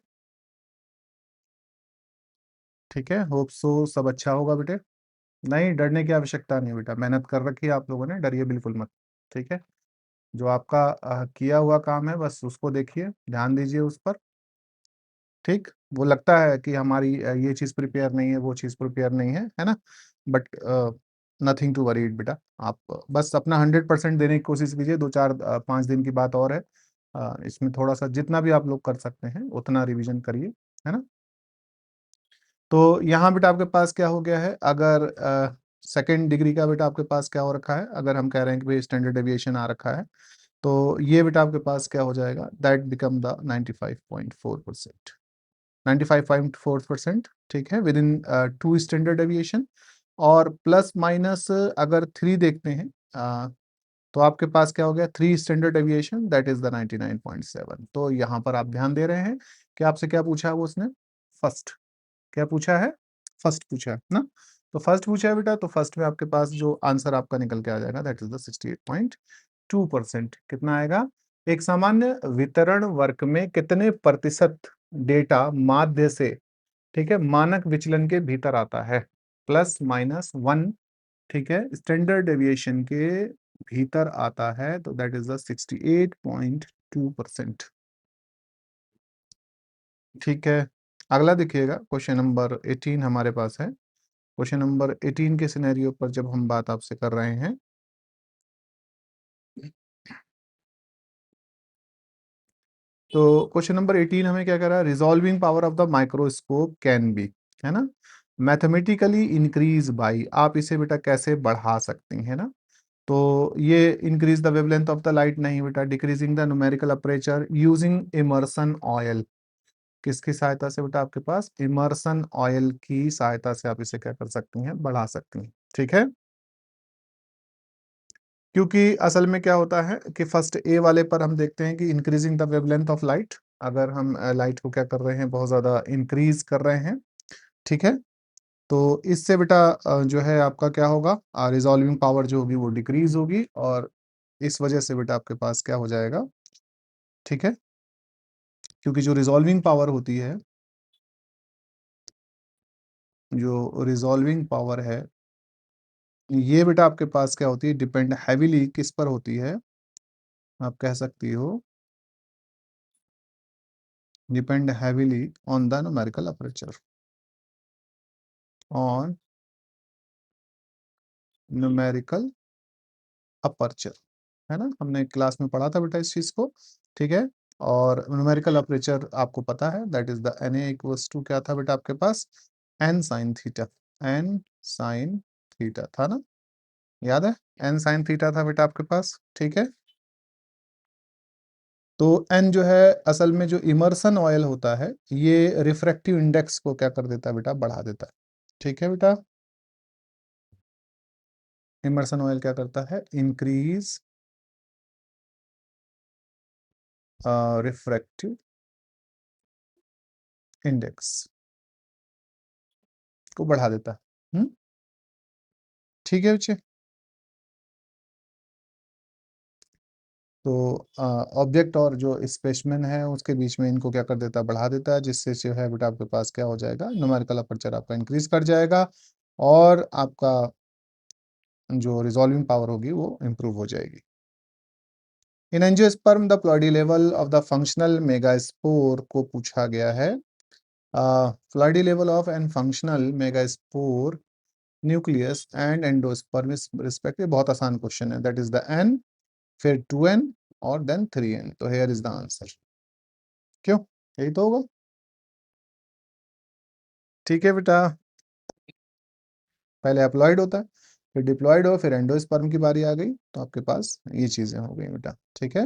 ठीक है। होप सो सब अच्छा होगा बेटे। नहीं, डरने की आवश्यकता नहीं बेटा, मेहनत कर रखी है आप लोगों ने, डरिए बिल्कुल मत, ठीक है। जो आपका किया हुआ काम है बस उसको देखिए, ध्यान दीजिए उस पर, ठीक। वो लगता है कि हमारी ये चीज़ प्रिपेयर नहीं है, वो चीज़ प्रिपेयर नहीं है ना, बट नथिंग टू वरी बेटा। आप बस अपना 100% देने की कोशिश कीजिए। 2-4-5 दिन की बात और है। इसमें थोड़ा सा जितना भी आप लोग कर सकते हैं उतना रिवीजन करिए, है ना। तो यहाँ बेटा आपके पास क्या हो गया है, अगर सेकेंड डिग्री का बेटा आपके पास क्या हो रखा है, अगर हम कह रहे हैं कि भाई स्टैंडर्ड डेविएशन आ रखा है, तो ये बेटा आपके पास क्या हो जाएगा, दैट बिकम द 95.4%। 95.4%, ठीक है, विद इन 2 स्टैंडर्ड डेविएशन। और प्लस माइनस अगर 3 देखते हैं, तो आपके पास क्या हो गया 3 standard deviation, that is the 99.7। तो यहाँ पर आप ध्यान दे रहे हैं कि आपसे क्या पूछा है वो उसने, फर्स्ट क्या पूछा है, फर्स्ट पूछा है ना। तो फर्स्ट पूछा है बेटा, तो फर्स्ट में आपके पास जो आंसर आपका निकल के आ जाएगा दैट इज द 68.2%। कितना आएगा, एक सामान्य वितरण वर्ग में कितने प्रतिशत डेटा माध्य से, ठीक है, मानक विचलन के भीतर आता है, +-1, ठीक है, स्टैंडर्ड डेविएशन के भीतर आता है, तो दैट इज द 68.2%, ठीक है। अगला देखिएगा, क्वेश्चन नंबर 18 हमारे पास है। क्वेश्चन नंबर 18 के सिनेरियो पर जब हम बात आपसे कर रहे हैं, तो क्वेश्चन नंबर 18 हमें क्या कर रहा है, resolving power of the microscope can be, है ना, मैथमेटिकली इंक्रीज बाई, आप इसे बेटा कैसे बढ़ा सकती हैं ना। तो ये increase the wavelength of the light नहीं बेटा, decreasing the numerical aperture using immersion oil, किसकी सहायता से बेटा, आपके पास इमर्सन ऑयल की सहायता से आप इसे क्या कर सकती हैं, बढ़ा सकती हैं, ठीक है। क्योंकि असल में क्या होता है कि फर्स्ट ए वाले पर हम देखते हैं कि increasing the wavelength of light, अगर हम लाइट को क्या कर रहे हैं, बहुत ज़्यादा इंक्रीज कर रहे हैं, ठीक है। तो इससे बेटा जो है आपका क्या होगा, रिजॉल्विंग पावर जो होगी वो डिक्रीज होगी, और इस वजह से बेटा आपके पास क्या हो जाएगा, ठीक है। क्योंकि जो रिजॉल्विंग पावर होती है, जो रिजॉल्विंग पावर है, ये बेटा आपके पास क्या होती है, डिपेंड हैवीली किस पर होती है, आप कह सकती हो depend heavily on the numerical aperture, on numerical aperture, है ना, हमने क्लास में पढ़ा था बेटा इस चीज को, ठीक है। और न्यूमेरिकल अपर्चर आपको पता है, that is the Na equals to क्या था बेटा आपके पास, n sine theta, n sine theta था ना, याद है, n साइन थीटा था बेटा आपके पास, ठीक है। तो n जो है, असल में जो इमर्सन ऑयल होता है, ये रिफ्रैक्टिव इंडेक्स को क्या कर देता है बेटा, बढ़ा देता है, ठीक है बेटा। इमर्सन ऑयल क्या करता है, इंक्रीज रिफ्रैक्टिव इंडेक्स को बढ़ा देता है, ठीक है बच्चे। तो ऑब्जेक्ट और जो स्पेसमैन है उसके बीच में इनको क्या कर देता है, बढ़ा देता है, जिससे जो है बेटा आपके पास क्या हो जाएगा, न्यूमेरिकल अपर्चर आपका इंक्रीज कर जाएगा, और आपका जो रिजॉल्विंग पावर होगी वो इम्प्रूव हो जाएगी। In angiosperm the ploidy level of the functional megaspore को पूछा गया है, ploidy level of an functional megaspore nucleus and endosperm respective, बहुत आसान क्वेश्चन है, दैट इज द एन, फिर 2n और देन 3n, तो हेयर इज द आंसर, क्यों, यही तो होगा, ठीक है बेटा। पहले एप्लॉयड होता है, फिर डिप्लॉयड हो, फिर एंडोस्पर्म की बारी आ गई, तो आपके पास ये चीजें हो गई बेटा, ठीक है,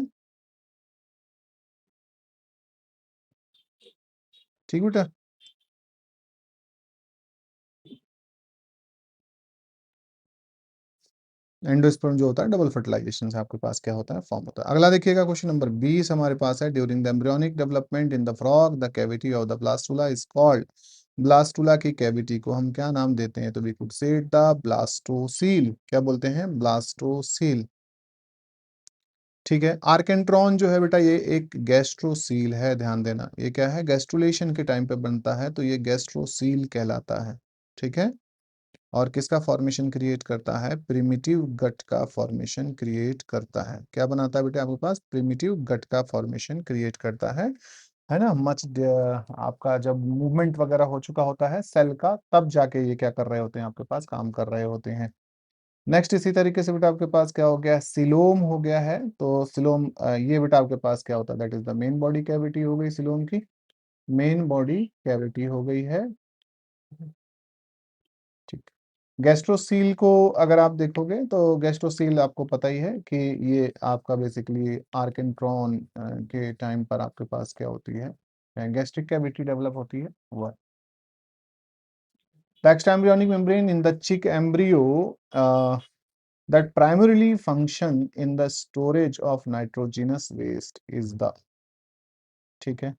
ठीक बेटा। एंडोस्पर्म जो होता है डबल फर्टिलाइजेशन से आपके पास क्या होता है, फॉर्म होता है। अगला देखिएगा क्वेश्चन नंबर 20 हमारे पास है, during the embryonic development in the frog the cavity of the blastula is called. Blastula की कैविटी को हम क्या नाम देते हैं, तो we could say the blastocoel. क्या बोलते हैं, ब्लास्टोसील। ठीक है। आर्केंट्रॉन जो है बेटा ये एक गैस्ट्रोसील है, ध्यान देना। ये क्या है, गैस्ट्रुलेशन के टाइम पे बनता है, तो ये गैस्ट्रोसील कहलाता है। ठीक है। और किसका फॉर्मेशन क्रिएट करता है, प्रिमिटिव गट का फॉर्मेशन क्रिएट करता है। क्या बनाता है बेटा आपके पास, प्रिमिटिव गट का फॉर्मेशन क्रिएट करता है ना। आपका जब मूवमेंट वगैरह हो चुका होता है सेल का, तब जाके ये क्या कर रहे होते हैं, आपके पास काम कर रहे होते हैं। नेक्स्ट इसी तरीके से बेटा आपके पास क्या हो गया, सिलोम हो गया है। तो सिलोम ये बेटा आपके पास क्या होता है, that is the main body cavity हो गई सिलोम की, मेन बॉडी कैविटी हो गई है। ठीक। गैस्ट्रोसील को अगर आप देखोगे तो गैस्ट्रोसील आपको पता ही है कि ये आपका बेसिकली आर्केंट्रॉन के टाइम पर आपके पास क्या होती है, गैस्ट्रिक कैविटी डेवलप होती है वह। The extraembryonic membrane in the chick embryo that primarily function in the storage of nitrogenous waste is the। ठीक है।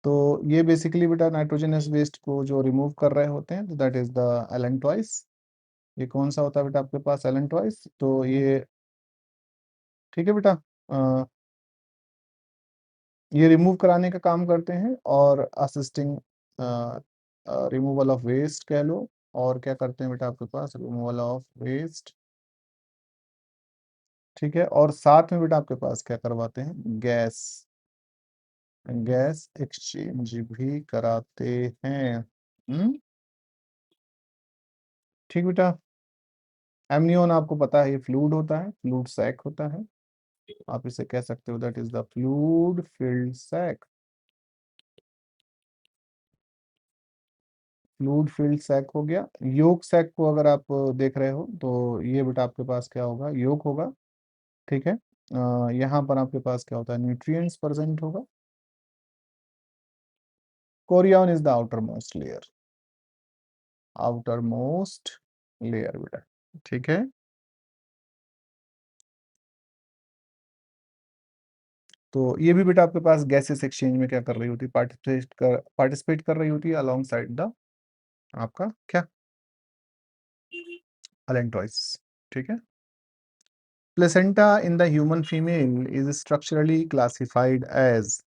तो ये बेसिकली बेटा नाइट्रोजनस वेस्ट को जो रिमूव कर रहे होते हैं, तो दैट इज द एलेंटॉइस। ये कौन सा होता है बेटा आपके पास, एलेंटॉइस। तो ये ठीक है बेटा, ये रिमूव कराने का काम करते हैं और असिस्टिंग रिमूवल ऑफ वेस्ट कह लो। और क्या करते हैं बेटा आपके पास, रिमूवल ऑफ वेस्ट। ठीक है। और साथ में बेटा आपके पास क्या करवाते हैं, गैस गैस एक्सचेंज भी कराते हैं। ठीक बेटा। एमनियन आपको पता है ये फ्लूइड होता है, फ्लूइड सैक होता है। आप इसे कह सकते हो that is the fluid filled sac. Fluid filled sac हो गया। योक सैक को अगर आप देख रहे हो तो ये बेटा आपके पास क्या होगा, योक होगा। ठीक है। यहाँ पर आपके पास क्या होता है, न्यूट्रिएंट्स प्रेजेंट होगा। Korean is the outer most layer, outer most layer बेटा। ठीक है। तो ये भी बेटा आपके पास गैसेस एक्सचेंज में क्या कर रही होती है, पार्टिसिपेट कर रही होती है अलोंग साइड द आपका क्या, अलेंटॉइस। ठीक है। Placenta in the human female is structurally classified as.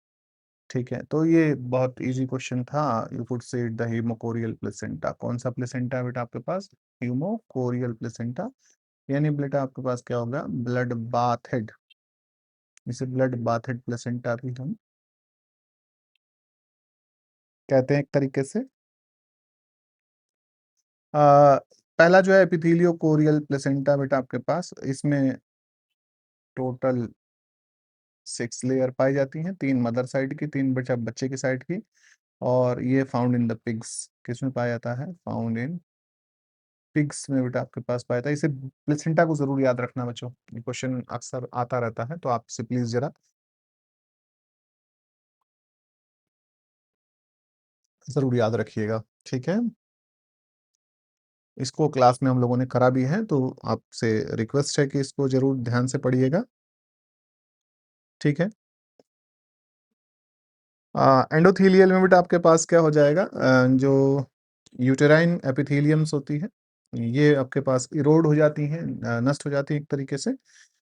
ठीक है। तो ये बहुत इजी क्वेश्चन था, you could say the haemochorial placenta. कौन सा प्लेसेंटा है बेटा आपके पास, ह्यूमोकोरियल प्लेसेंटा। यानी बेटा आपके पास क्या होगा, ब्लड बाथ हेड। इसे ब्लड बाथ हेड प्लेसेंटा भी हम कहते हैं एक तरीके से। पहला जो है एपिथेलियो कोरियल प्लेसेंटा बेटा आपके पास, इसमें टोटल 6 लेयर पाई जाती हैं, 3 मदर साइड की, 3 बच्चा बच्चे की साइड की। और ये फाउंड इन द पिग्स, किसमें पाया जाता है, फाउंड इन पिग्स में बेटा आपके पास पाया जाता है। इसे प्लेसेंटा को जरूर याद रखना बच्चों, ये क्वेश्चन अक्सर आता रहता है, तो आप इसे प्लीज जरा जरूर याद रखिएगा। ठीक है। इसको क्लास में हम लोगों ने करा भी है, तो आपसे रिक्वेस्ट है कि इसको जरूर ध्यान से पढ़िएगा। ठीक है। एंडोथीलियल में बेटा आपके पास क्या हो जाएगा, जो यूटेराइन एपिथेलियम्स होती है, ये आपके पास इरोड हो जाती हैं, नष्ट हो जाती है एक तरीके से।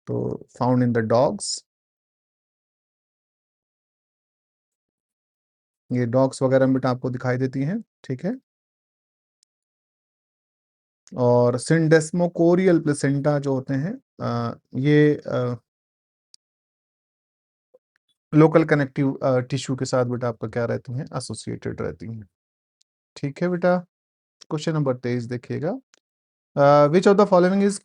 तो फाउंड इन द डॉग्स, ये डॉग्स वगैरह में बेटा आपको दिखाई देती हैं। ठीक है। और सिंडेस्मोकोरियल प्लेसेंटा जो होते हैं, ये लोकल कनेक्टिव टिश्यू के साथ बेटा आपका क्या रहती हैं, एसोसिएटेड रहती हैं। ठीक है बेटा। क्वेश्चन नंबर 23 देखिएगा। Which of the following is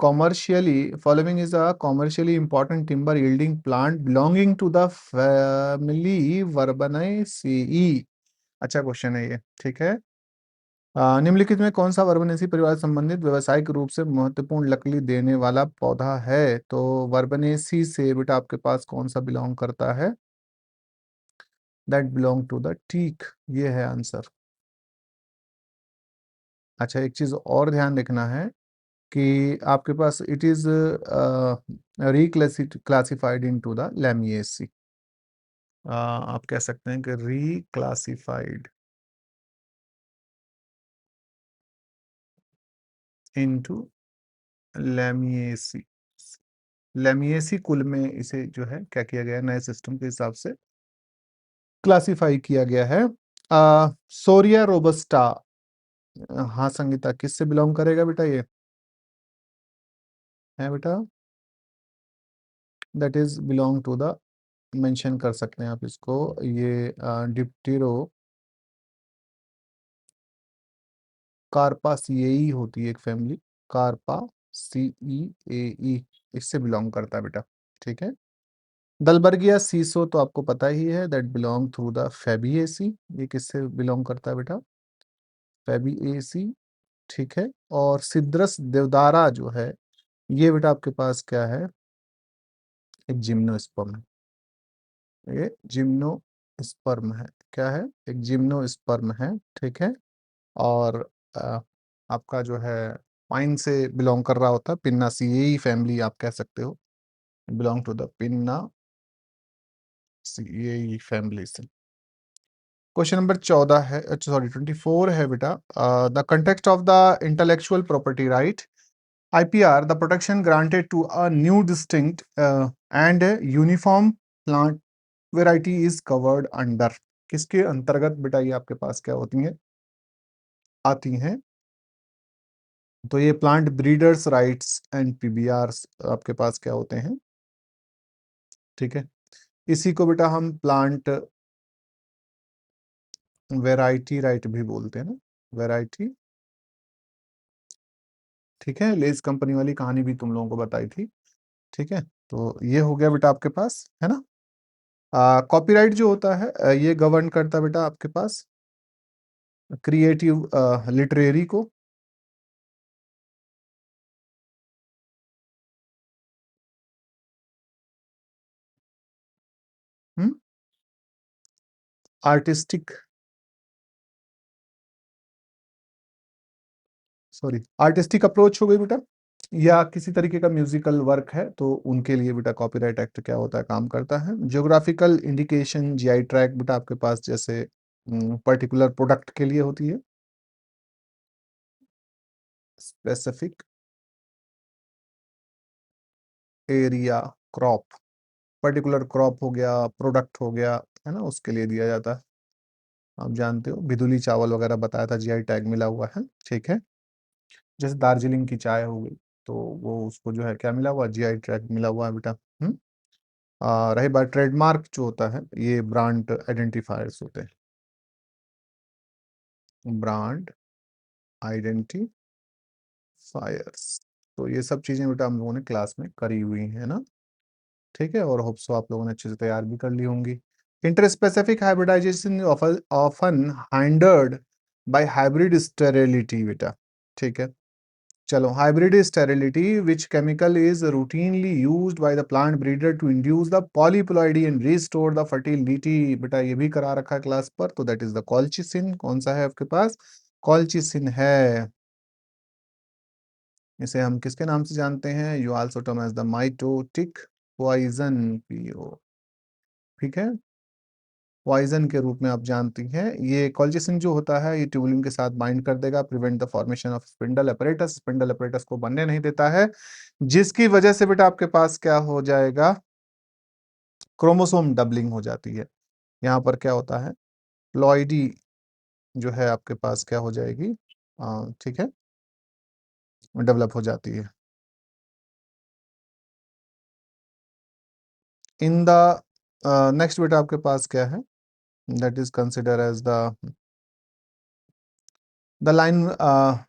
a commercially important timber yielding plant belonging to the family Verbenaceae। अच्छा क्वेश्चन है ये। ठीक है। निम्नलिखित में कौन सा वर्बेनेसी परिवार से संबंधित व्यावसायिक रूप से महत्वपूर्ण लकड़ी देने वाला पौधा है, तो वर्बेनेसी से बेटा आपके पास कौन सा बिलोंग करता है, that belong to the teak. ये है आंसर। अच्छा एक चीज और ध्यान रखना है कि आपके पास it is reclassified into the Lamiaceae। आप कह सकते हैं कि reclassified into Lamiaceae। Lamiaceae कुल में इसे जो है क्या किया गया है, नए सिस्टम के हिसाब से क्लासिफाई किया गया है। सोरिया रोबस्टा, हाँ संगीता, किससे बिलोंग करेगा बेटा ये? है बेटा, that is belong to the, mention कर सकते हैं आप इसको, ये डिप्टेरो कार्पासिएई होती है एक फैमिली, कार्पासिएई, इससे बिलोंग करता है बेटा। ठीक है। दलबर्गिया सीसो तो आपको पता ही है, दैट बिलोंग थ्रू द फेबिएसी, ये किससे बिलोंग करता है बेटा? फेबिएसी। ठीक है। और सिद्रस देवदारा जो है, ये बेटा आपके पास क्या है? एक जिम्नोस्पर्म है, ये जिम्नोस्पर्म है। क्या है? एक जिम्नोस्पर्म है। ठीक है। और अ, आपका जो है पाइन से बिलोंग कर रहा होता है, पिन्नासिएई फैमिली आप कह सकते हो, बिलोंग टू द पिन्नासिएई फैमिली से। क्वेश्चन नंबर 14 है, सॉरी 24 है बेटा। The context of the intellectual property right, IPR, the protection granted to a new distinct and uniform plant variety is covered under, किसके अंतर्गत बेटा ये आपके पास क्या होती हैं, आती हैं? तो ये plant breeders rights and PBRs आपके पास क्या होते हैं? ठीक है। इसी को बेटा हम प्लांट वेराइटी राइट भी बोलते हैं ना, वेराइटी। ठीक है, लेस कंपनी वाली कहानी भी तुम लोगों को बताई थी। ठीक है, तो ये हो गया बेटा आपके पास, है ना। कॉपीराइट जो होता है ये गवर्न करता है बेटा आपके पास क्रिएटिव लिटरेरी को। आर्टिस्टिक, सॉरी आर्टिस्टिक अप्रोच हो गई बेटा, या किसी तरीके का म्यूजिकल वर्क है तो उनके लिए बेटा कॉपीराइट एक्ट क्या होता है, काम करता है। ज्योग्राफिकल इंडिकेशन, GI ट्रैक बेटा आपके पास जैसे पर्टिकुलर प्रोडक्ट के लिए होती है। Specific area crop, particular crop हो गया, प्रोडक्ट हो गया, है ना, उसके लिए दिया जाता है। आप जानते हो भिदुली चावल वगैरह बताया था, GI टैग मिला हुआ है। ठीक है। जैसे दार्जिलिंग की चाय हो गई, तो वो उसको जो है क्या मिला हुआ, GI टैग मिला हुआ है बेटा। रही बात ट्रेडमार्क जो होता है, ये ब्रांड आइडेंटिफायर्स होते हैं, ब्रांड आइडेंटिफायर्स। तो ये सब चीजें बेटा हम लोगों ने क्लास में करी हुई है ना। ठीक है, और होप सो आप लोगों ने अच्छे से तैयार भी कर ली होंगी। Interspecific hybridisation often hindered by hybrid sterility बेटा। ठीक है। चलो, hybrid sterility which chemical is routinely used by the plant breeder to induce the polyploidy and restore the fertility, बेटा ये भी करा रखा है क्लास पर, तो दैट इज द कॉल्चिसिन। कौन सा है आपके पास? कॉल्चिसिन है। इसे हम किसके नाम से जानते हैं? You also term as the mitotic poison, PO। ठीक है, पॉइजन के रूप में आप जानती हैं। ये कॉल्चिसिन जो होता है, ये ट्यूबुलिन के साथ बाइंड कर देगा, prevent the formation of spindle apparatus, spindle apparatus को बनने नहीं देता है, जिसकी वजह से बेटा आपके पास क्या हो जाएगा, क्रोमोसोम डबलिंग हो जाती है। यहाँ पर क्या होता है, प्लॉइडी जो है आपके पास क्या हो जाएगी, ठीक है, डेवलप हो जाती है। इन द नेक्स्ट बेटा आपके पास क्या है, that is consider as the line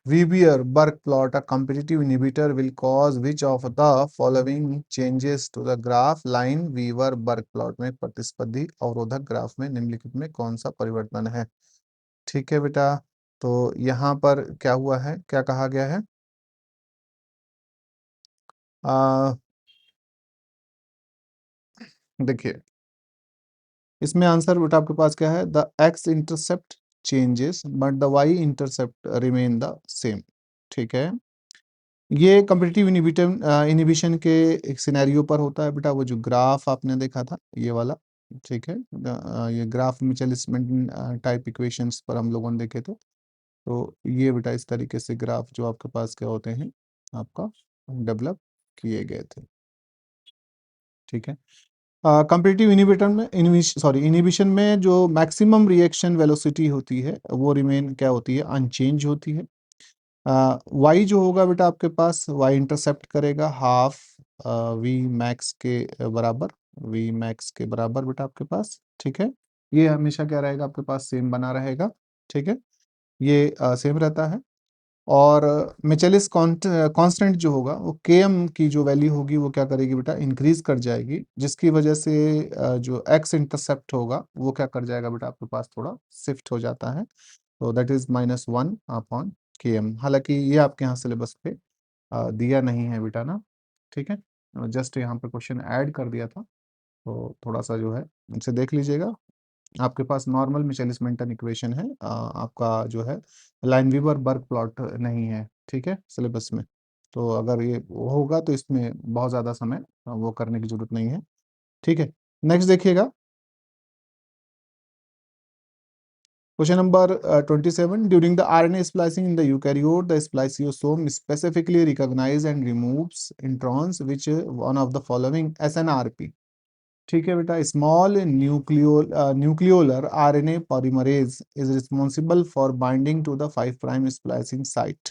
Weber-Burke plot, a competitive inhibitor will cause which of the following changes to the graph? line Weber-Burke plot में प्रतिस्पर्धी अवरोधक ग्राफ में निम्नलिखित में कौन सा परिवर्तन है? ठीक है बेटा, तो यहाँ पर क्या हुआ है, क्या कहा गया है? देखिए, इसमें आंसर बेटा आपके पास क्या है, the X intercept changes but the Y intercept remain the same. ठीक है। ये कॉम्पिटिटिव इनहिबिशन के एक सिनेरियो पर होता है बेटा, वो जो ग्राफ आपने देखा था ये वाला, ठीक है। ये ग्राफ मिचेलिस-मेंटन टाइप इक्वेशंस पर हम लोगों ने देखे थे। तो ये बेटा इस तरीके से ग्राफ जो आपके पास क्या होते हैं, आपका डेवलप किए गए थे, ठीक है। कॉम्पिटिटिव इनहिबिटर में इनहिबिशन में जो मैक्सिमम रिएक्शन वेलोसिटी होती है वो रिमेन क्या होती है, अनचेंज होती है। वाई जो होगा बेटा आपके पास, वाई इंटरसेप्ट करेगा हाफ वी मैक्स के बराबर, वी मैक्स के बराबर बेटा आपके पास, ठीक है। ये हमेशा क्या रहेगा आपके पास, सेम बना रहेगा, ठीक है। ये सेम रहता है। और मिचेलिस कांस्टेंट जो होगा वो के एम की जो वैल्यू होगी वो क्या करेगी बेटा, इंक्रीज कर जाएगी, जिसकी वजह से जो एक्स इंटरसेप्ट होगा वो क्या कर जाएगा बेटा आपके पास, थोड़ा शिफ्ट हो जाता है। तो दैट इज -1/के एम। हालांकि ये आपके यहाँ सिलेबस पे दिया नहीं है बेटा ना, ठीक है। जस्ट यहाँ पे क्वेश्चन ऐड कर दिया था, तो थोड़ा सा जो है इनसे देख लीजिएगा। आपके पास नॉर्मल मिचेलिस मेंटन इक्वेशन है, आपका जो है लाइनवीवर बर्क प्लॉट नहीं है, ठीक है, सिलेबस में। तो अगर ये होगा तो इसमें बहुत ज़्यादा समय वो करने की जरूरत नहीं है, ठीक है। नेक्स्ट देखिएगा, question number 27। During the RNA splicing in the eukaryote, the spliceosome specifically recognise and removes introns which one of the following snRNP, ठीक है बेटा। Small nucleolar RNA polymerase is responsible for binding to the 5 prime splicing site.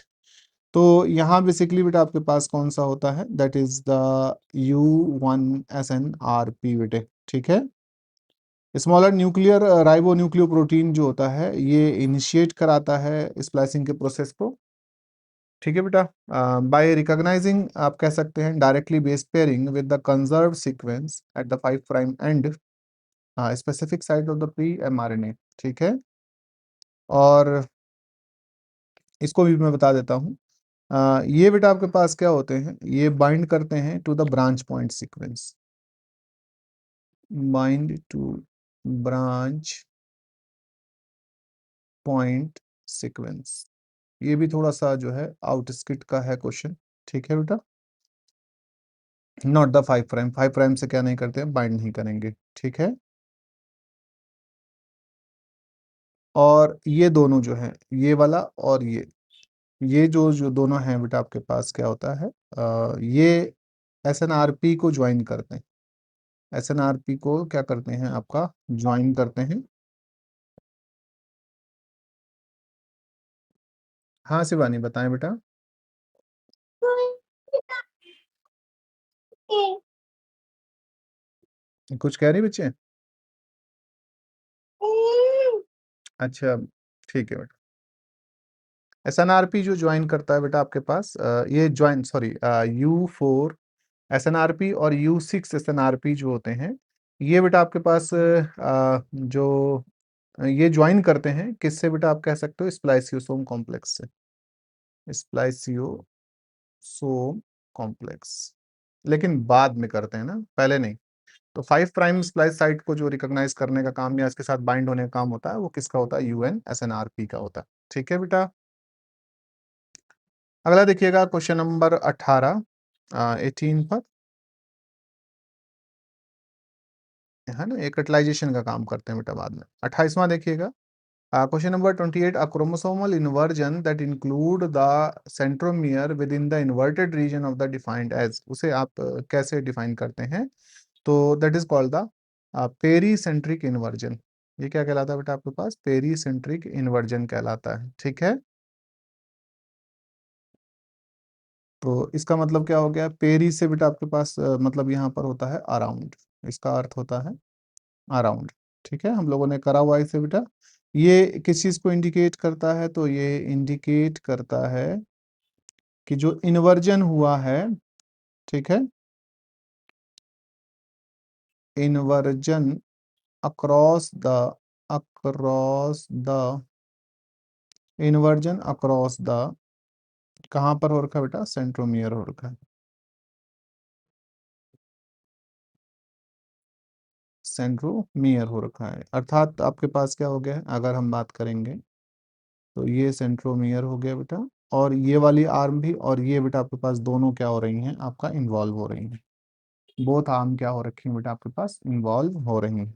तो यहाँ बेसिकली बेटा आपके पास कौन सा होता है, दैट इज द U1SNRP बेटे, ठीक है। Smaller nuclear ribo nucleo protein जो होता है ये इनिशिएट कराता है स्प्लाइसिंग के प्रोसेस को, ठीक है बेटा। बाय रिकॉग्नाइजिंग आप कह सकते हैं directly base pairing with the conserve sequence at the 5 prime and, specific site of the pre mRNA, ठीक है। और इसको भी मैं बता देता हूँ। ये बेटा आपके पास क्या होते हैं, ये बाइंड करते हैं to the branch point sequence, bind to branch point sequence. ये भी थोड़ा सा जो है आउटस्किट का है क्वेश्चन, ठीक है बेटा। नॉट द 5 प्राइम, 5 प्राइम से क्या नहीं करते हैं, बाइंड नहीं करेंगे, ठीक है। और ये दोनों जो है, ये वाला और ये जो जो दोनों हैं बेटा आपके पास क्या होता है, ये एसएनआरपी को ज्वाइन करते हैं, एसएनआरपी को क्या करते हैं आपका, ज्वाइन करते हैं। हाँ शिवानी बताएं बेटा। कुछ कह रही बच्चे? अच्छा, ठीक है बेटा। एसएनआरपी जो ज्वाइन करता है बेटा आपके पास, ये ज्वाइन सॉरी U4 एसएनआरपी और U6 एसएनआरपी जो होते हैं, ये बेटा आपके पास जो ये ज्वाइन करते हैं किससे बेटा, आप कह सकते हो स्प्लाइसियोसोम कॉम्प्लेक्स से, स्प्लाइसियोसोम कॉम्प्लेक्स, लेकिन बाद में करते हैं ना, पहले नहीं। तो 5 प्राइम स्प्लाइस साइट को जो रिकॉग्नाइज करने का काम या इसके साथ बाइंड होने का काम होता है वो किसका होता है, UNSNRP का होता है, ठीक है बेटा। अगला देखिएगा क्वेश्चन नंबर 18 18 पर, है ना, एक कटलाइजेशन का काम करते हैं बेटा बाद में। 28वां देखिएगा, question number 28। A chromosomal inversion that include the centromere within the inverted region of the defined as, उसे आप कैसे डिफाइन करते हैं, तो that is called the pericentric inversion. ये क्या कहलाता है बेटा आपके पास, पेरीसेंट्रिक इन्वर्जन कहलाता है, ठीक है। तो इसका मतलब क्या हो गया, पेरी से बेटा आपके पास मतलब यहाँ पर होता है अराउंड, इसका अर्थ होता है अराउंड, ठीक है। हम लोगों ने करा हुआ है इसे बेटा। ये किस चीज को इंडिकेट करता है, तो ये इंडिकेट करता है कि जो इन्वर्जन हुआ है, ठीक है, inversion across the across the inversion across the, कहाँ पर हो रखा है बेटा, सेंट्रोमियर हो रखा है, सेंट्रोमियर हो रखा है। अर्थात आपके पास क्या हो गया है, अगर हम बात करेंगे तो ये सेंट्रोमियर हो गया बेटा, और ये वाली आर्म भी, और ये बेटा आपके पास दोनों क्या हो रही हैं, आपका इन्वॉल्व हो रही हैं। बोथ आर्म क्या हो रखी हैं बेटा आपके पास, इन्वॉल्व हो रही हैं।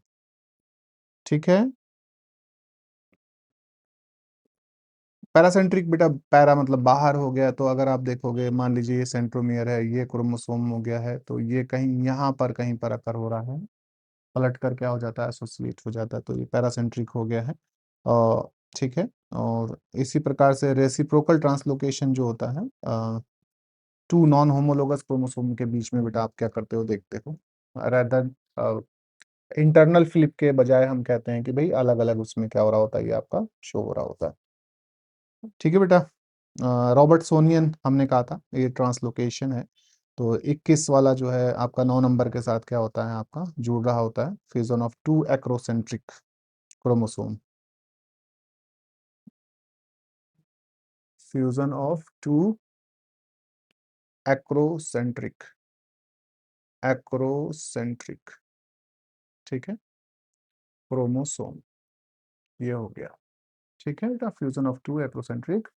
ठीक है। पैरासेंट्रिक बेटा, पैरा मतलब बाहर हो गया, तो अगर आप देखोगे मान लीजिए ये सेंट्रोमियर है, ये क्रोमोसोम हो गया है, तो ये कहीं यहाँ पर कहीं पर अकर हो रहा है, पलट कर क्या हो जाता है, एसोसिएट हो जाता है, तो ये पैरासेंट्रिक हो गया है। और ठीक है। और इसी प्रकार से रेसिप्रोकल ट्रांसलोकेशन जो होता है, टू नॉन होमोलोगस क्रोमोसोम के बीच में बेटा आप क्या करते हो, देखते हो, रादर इंटरनल फ्लिप के बजाय हम कहते हैं कि भाई अलग अलग उसमें क्या हो रहा होता है, ये आपका शो हो रहा होता है। ठीक है बेटा। रॉबर्टसोनियन हमने कहा था, ये ट्रांसलोकेशन है। तो 21 वाला जो है आपका 9 नंबर के साथ क्या होता है, आपका जुड़ रहा होता है, fusion of two acrocentric chromosome. Fusion of two acrocentric, acrocentric, ठीक है, क्रोमोसोम, ये हो गया। ठीक है बेटा, fusion of two acrocentric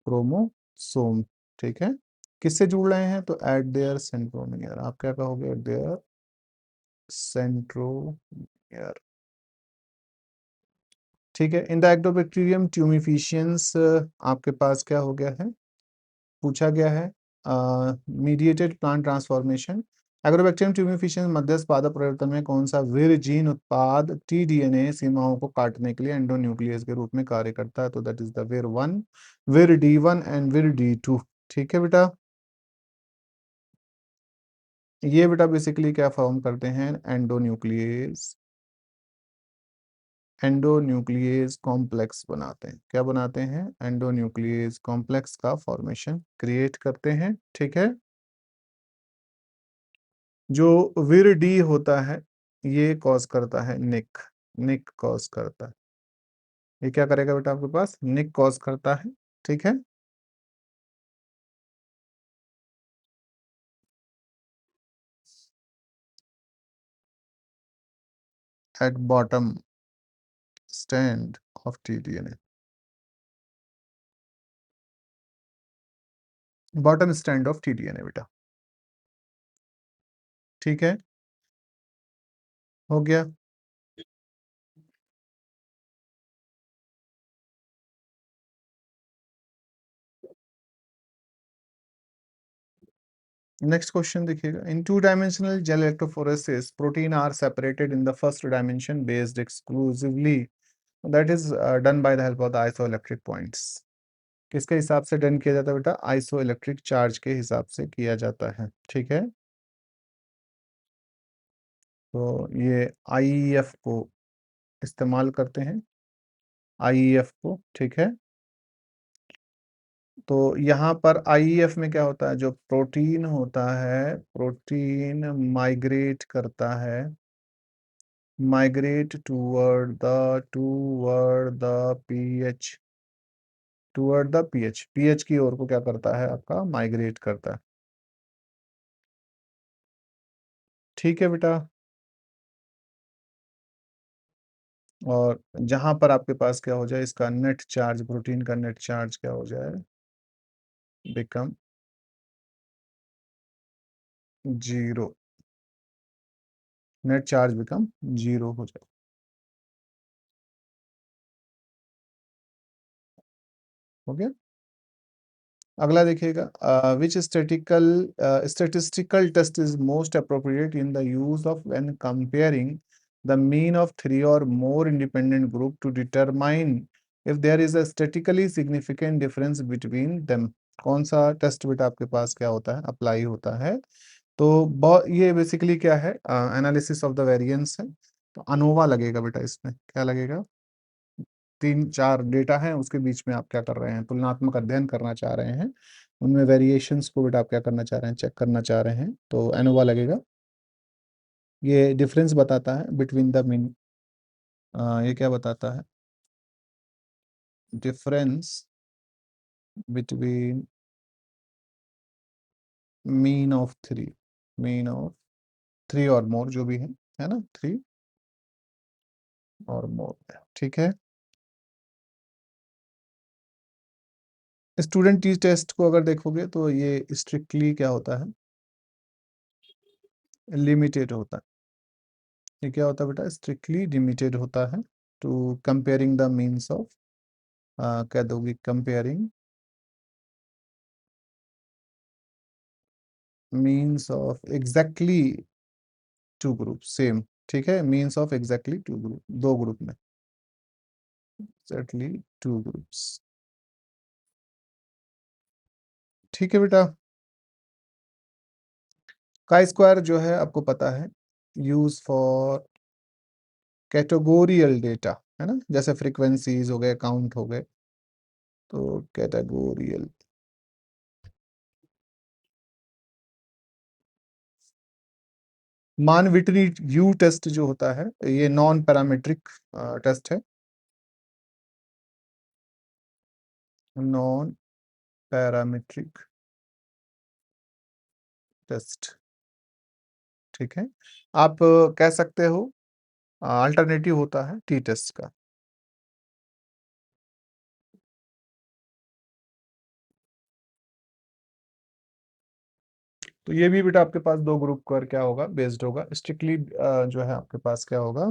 chromosome. ठीक है। किससे जुड़ रहे हैं, तो एट देयर सेंट्रोमियर, आप क्या कहोगे, एट देयर सेंट्रोमियर। ठीक है। इन द एक्टोबैक्टीरियम ट्यूमिफिशियंस आपके पास क्या हो गया है, पूछा गया है, मीडिएटेड प्लांट ट्रांसफॉर्मेशन। एग्रोबैक्टीरियम ट्यूमिफिशियंस मध्यस्थ पादप परिवर्तन में कौन सा वीर जीन उत्पाद टीडीएनए सीमाओं को काटने के लिए एंडोन्यूक्लियस के रूप में कार्य करता है, तो that is the vir one, vir D one and vir D two. ठीक है बेटा। ये बेटा बेसिकली क्या फॉर्म करते हैं, एंडोन्यूक्लियस, एंडोन्यूक्लियस कॉम्प्लेक्स बनाते हैं, क्या बनाते हैं, एंडोन्यूक्लियस कॉम्प्लेक्स का फॉर्मेशन क्रिएट करते हैं। ठीक है। जो विर डी होता है, ये कॉज करता है निक, निक कॉज करता है, ये क्या करेगा बेटा आपके पास, निक कॉज करता है। ठीक है। At bottom stand of TDNA, bottom stand of TDNA बेटा। ठीक है, हो गया। नेक्स्ट क्वेश्चन देखिएगा, in two dimensional gel electrophoresis protein are separated in the first dimension based exclusively, that is done by the help of the isoelectric points. किसके हिसाब से डन किया जाता है बेटा, आइसोइलेक्ट्रिक चार्ज के हिसाब से किया जाता है। ठीक है। तो ये आईईएफ को इस्तेमाल करते हैं, आईईएफ को। ठीक है। तो यहाँ पर आईईएफ में क्या होता है, जो प्रोटीन होता है, प्रोटीन माइग्रेट करता है, migrate toward the pH, toward the pH, pH की ओर को क्या करता है, आपका माइग्रेट करता है। ठीक है बेटा। और जहां पर आपके पास क्या हो जाए, इसका नेट चार्ज, प्रोटीन का नेट चार्ज क्या हो जाए, become zero, net charge become zero हो जाए। हो गया। अगला देखिएगा, which statistical test is most appropriate in the use of when comparing the mean of three और more independent group to determine if there is a statically significant difference between them. कौन सा टेस्ट बेटा आपके पास क्या होता है, अप्लाई होता है, तो ये बेसिकली क्या है, एनालिसिस ऑफ द वेरिएंस है। तो अनोवा लगेगा बेटा, इसमें क्या लगेगा, तीन चार डेटा हैं, उसके बीच में आप क्या कर रहे हैं, तुलनात्मक अध्ययन करना चाह रहे हैं, उनमें वेरिएशंस को बेटा आप क्या करना चाह रहे हैं, चेक करना चाह रहे हैं, तो एनोवा लगेगा। ये डिफरेंस बताता है बिटवीन द मीन, ये क्या बताता है, difference between mean of three, mean of three और मोर जो भी है ना, थ्री और मोर। ठीक है। स्टूडेंट टी टेस्ट को अगर देखोगे तो ये स्ट्रिक्टली क्या होता है, लिमिटेड होता है। ये क्या होता है बेटा, स्ट्रिक्टली लिमिटेड होता है to comparing the means of, कह दोगे comparing means of exactly two group same. ठीक है, means of exactly two group, दो ग्रुप में एग्जैक्टली टू ग्रुप्स। ठीक है बेटा। का स्क्वायर जो है आपको पता है, यूज फॉर कैटेगोरियल डेटा, है ना, जैसे फ्रीक्वेंसीज हो गए, काउंट हो गए, तो कैटेगोरियल। मान विटरी यू टेस्ट जो होता है, ये नॉन पैरामीट्रिक टेस्ट है, नॉन पैरामीट्रिक टेस्ट। ठीक है, आप कह सकते हो अल्टरनेटिव होता है टी टेस्ट का। तो ये भी बेटा आपके पास दो ग्रुप पर क्या होगा, बेस्ड होगा स्ट्रिक्टली, जो है आपके पास क्या होगा,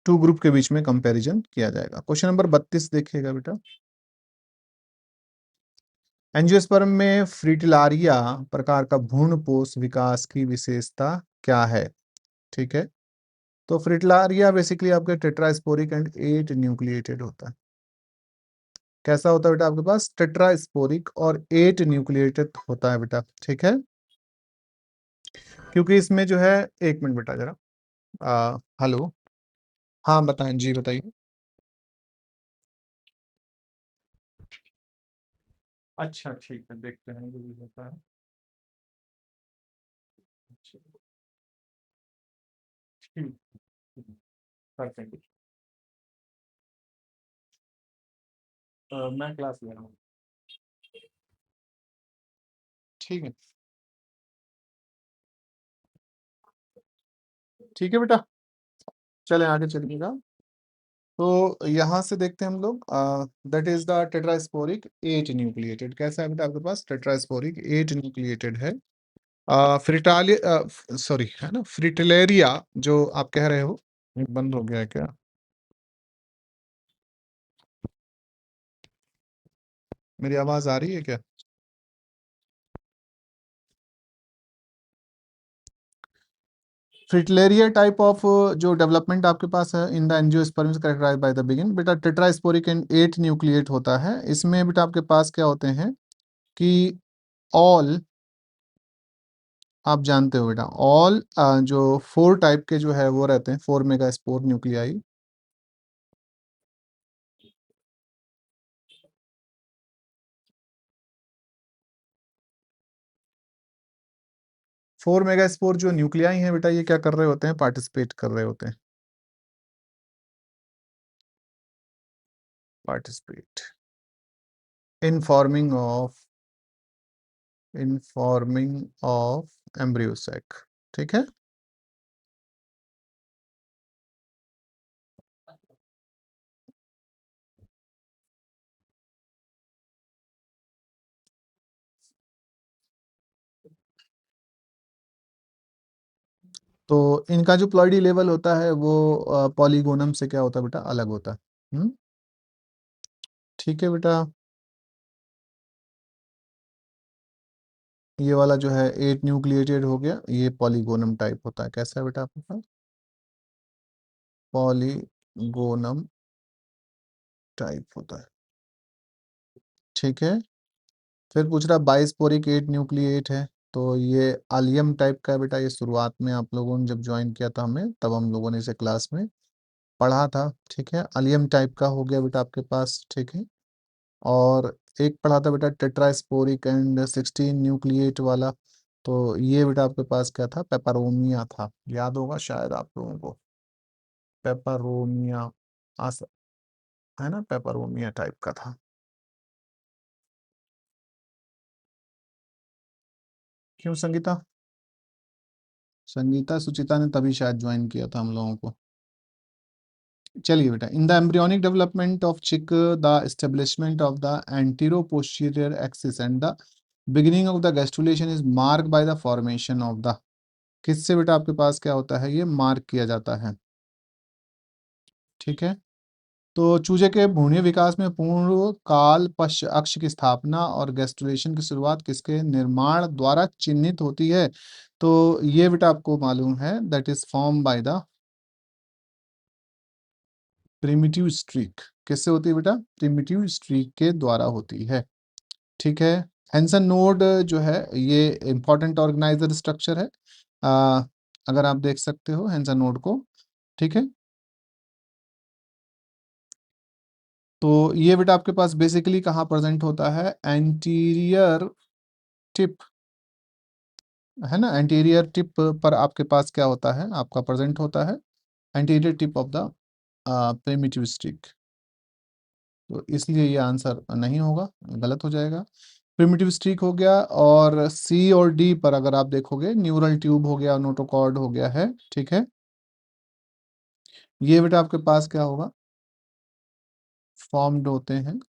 टू ग्रुप के बीच में कंपैरिजन किया जाएगा। क्वेश्चन नंबर 32 देखिएगा बेटा। एंजियोस्पर्म में फ्रिटिलारिया प्रकार का भ्रूणपोष विकास की विशेषता क्या है? ठीक है, तो फ्रिटिलारिया बेसिकली आपके टेट्रास्पोरिक एंड 8 न्यूक्लिएटेड होता है। कैसा होता है बेटा आपके पास, टेट्रास्पोरिक और 8 न्यूक्लिएटेड होता है बेटा। ठीक है, क्योंकि इसमें जो है, एक मिनट बेटा जरा, हेलो, हाँ बताएं जी, बताइए। अच्छा ठीक है, देखते हैं जो भी होता है। अच्छा, ठीक, करते हैं। मैं क्लास ले रहा हूँ। ठीक है, ठीक है बेटा, चलें आगे चलिएगा। तो यहाँ से देखते हैं हम लोग, that is the tetrasporic 8 nucleated. कैसा है बेटा आपके पास, टेट्रास्पोरिक 8 न्यूक्लिएटेड है। फ्रिटाली सॉरी, है ना, फ्रिटिलेरिया जो आप कह रहे हो, ये बंद हो गया है क्या? मेरी आवाज आ रही है क्या? फ्रिटिलेरिया टाइप ऑफ जो डेवलपमेंट आपके पास है in the angiosperms characterised by the begin, बेटा टेट्रास्पोरिक एंड 8 न्यूक्लिएट होता है। इसमें बेटा आपके पास क्या होते हैं कि ऑल, आप जानते हो बेटा, ऑल जो 4 टाइप के जो है वो रहते हैं, 4 mega spore nuclei. 4 mega spore जो न्यूक्लियाई हैं बेटा, ये क्या कर रहे होते हैं, पार्टिसिपेट कर रहे होते हैं, participate in forming of embryo sac. ठीक है, तो इनका जो प्लॉइडी लेवल होता है वो पॉलीगोनम से क्या होता है बेटा, अलग होता है। ठीक है बेटा, ये वाला जो है 8 न्यूक्लिएटेड हो गया, ये पॉलीगोनम टाइप होता है। कैसा है बेटा आपके पास, पॉलीगोनम टाइप होता है। ठीक है, फिर पूछ रहा 22 8 न्यूक्लिएट है, तो ये आलियम टाइप का है बेटा। ये शुरुआत में आप लोगों ने जब ज्वाइन किया था हमें, तब हम लोगों ने इसे क्लास में पढ़ा था। ठीक है, आलियम टाइप का हो गया बेटा आपके पास। ठीक है, और एक पढ़ा था बेटा टेट्रास्पोरिक एंड 16 न्यूक्लिएट वाला, तो ये बेटा आपके पास क्या था, पेपरोमिया था, याद होगा शायद आप लोगों को, पेपरोमिया, आस है ना, पेपरोमिया टाइप का था। क्यों संगीता? संगीता सुचिता ने तभी शायद ज्वाइन किया था हम लोगों को। चलिए बेटा, in the embryonic development of chick the establishment of the anteroposterior axis and the beginning of the gastrulation is mark by the formation of the, किससे बेटा आपके पास क्या होता है, ये मार्क किया जाता है। ठीक है, तो चूजे के भ्रूणीय विकास में पूर्व काल पश्च अक्ष की स्थापना और गैस्ट्रुलेशन की शुरुआत किसके निर्माण द्वारा चिन्हित होती है, तो ये बेटा आपको मालूम है, that is form by the primitive streak. किससे होती है बेटा, प्रिमिटिव स्ट्रीक के द्वारा होती है। ठीक है, हैंसन नोड जो है ये इंपॉर्टेंट ऑर्गेनाइजर स्ट्रक्चर है, अगर आप देख सकते हो हैंसन नोड को। ठीक है, तो ये बेटा आपके पास बेसिकली कहाँ प्रेजेंट होता है, एंटीरियर टिप, है ना, एंटीरियर टिप पर आपके पास क्या होता है, आपका प्रेजेंट होता है anterior tip of the primitive streak. तो इसलिए ये आंसर नहीं होगा, गलत हो जाएगा। प्रिमिटिव स्ट्रिक हो गया, और सी और डी पर अगर आप देखोगे न्यूरल ट्यूब हो गया, नोटोकॉर्ड हो गया है। ठीक है, ये बेटा आपके पास क्या होगा, फॉर्म्ड होते हैं।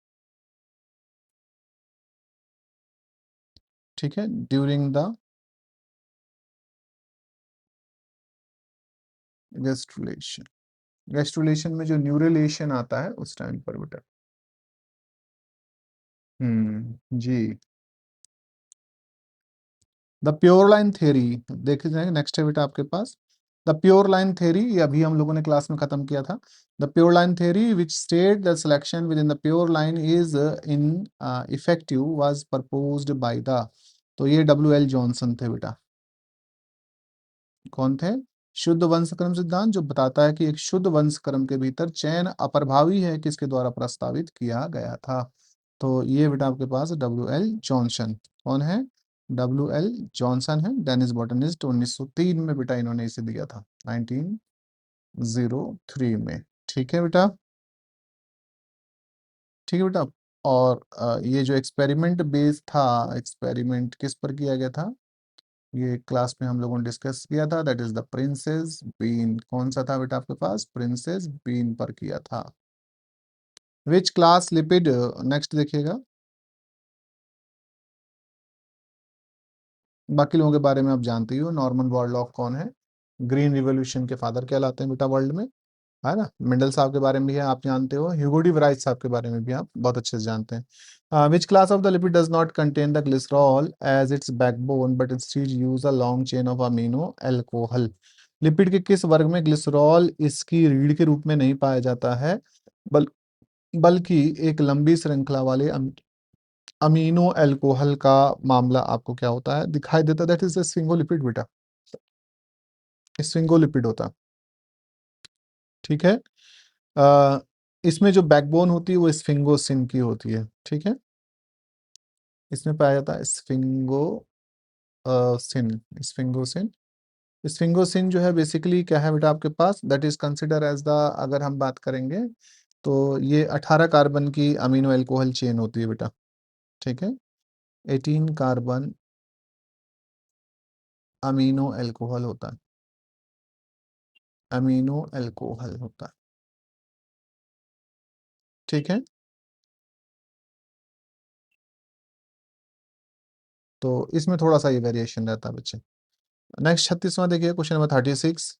ठीक है, ड्यूरिंग द गैस्ट्रुलेशन, गैस्ट्रुलेशन में जो न्यूरलेशन आता है उस टाइम पर बेटा। जी। द प्योर लाइन थ्योरी देखे जाएंगे, नेक्स्ट है बेटा आपके पास द प्योर लाइन थ्योरी, ये अभी हम लोगों ने क्लास में खत्म किया था। The pure line theory which state the selection with in the pure line is in effective was proposed by the, तो ये W.L. जॉनसन थे बेटा। कौन थे, शुद्ध वंशक्रम सिद्धांत, जो बताता है कि एक शुद्ध वंशक्रम के भीतर चयन अप्रभावी है, किसके द्वारा प्रस्तावित किया गया था, तो ये बेटा आपके पास W.L. जॉनसन। कौन है, W.L. जॉनसन है, डेनिस बॉटनिस्ट, 1903 में बेटा इन्होंने इसे दिया था, 1903 में। ठीक है बेटा, ठीक है बेटा। और ये जो एक्सपेरिमेंट बेस्ड था, एक्सपेरिमेंट किस पर किया गया था, ये क्लास में हम लोगों ने डिस्कस किया था, that is the princess bean. कौन सा था बेटा आपके पास, प्रिंसेस बीन पर किया था। विच क्लास लिपिड, नेक्स्ट देखिएगा, बाकी लोगों के बारे में आप जानते ही हो, नॉर्मन बोरलॉग कौन है, ग्रीन रिवॉल्यूशन के फादर कहलाते हैं बेटा वर्ल्ड में, है ना। मेंडल साहब के बारे में भी है, आप जानते हो, ह्यूगो डी वराइट साहब के बारे में भी आप बहुत अच्छे से जानते हैं। Which class of the lipid does not contain the glycerol as its backbone but instead use a long chain of amino alcohol, lipid के किस वर्ग में ग्लिसरॉल इसकी रीढ़ के रूप में नहीं पाया जाता है, बल बल्कि एक लंबी श्रृंखला वाले अमीनो एल्कोहल का मामला आपको क्या होता है, दिखाई देता है, दैट इज स्फिंगोलिपिड बेटा, स्फिंगोलिपिड होता है। ठीक है, इसमें जो बैकबोन होती है वो स्फिंगोसिन की होती है। ठीक है, इसमें पाया जाता है सिन, स्फिंगोसिन। स्फिंगोसिन जो है बेसिकली क्या है बेटा आपके पास, that is consider as the, अगर हम बात करेंगे तो ये 18 कार्बन की अमीनो एल्कोहल चेन होती है बेटा। ठीक है, 18 कार्बन अमीनो एल्कोहल होता है, अमीनो एल्कोहल होता है। ठीक है, तो इसमें थोड़ा सा ये वेरिएशन रहता है बच्चे। नेक्स्ट 36वां देखिए, question number 36,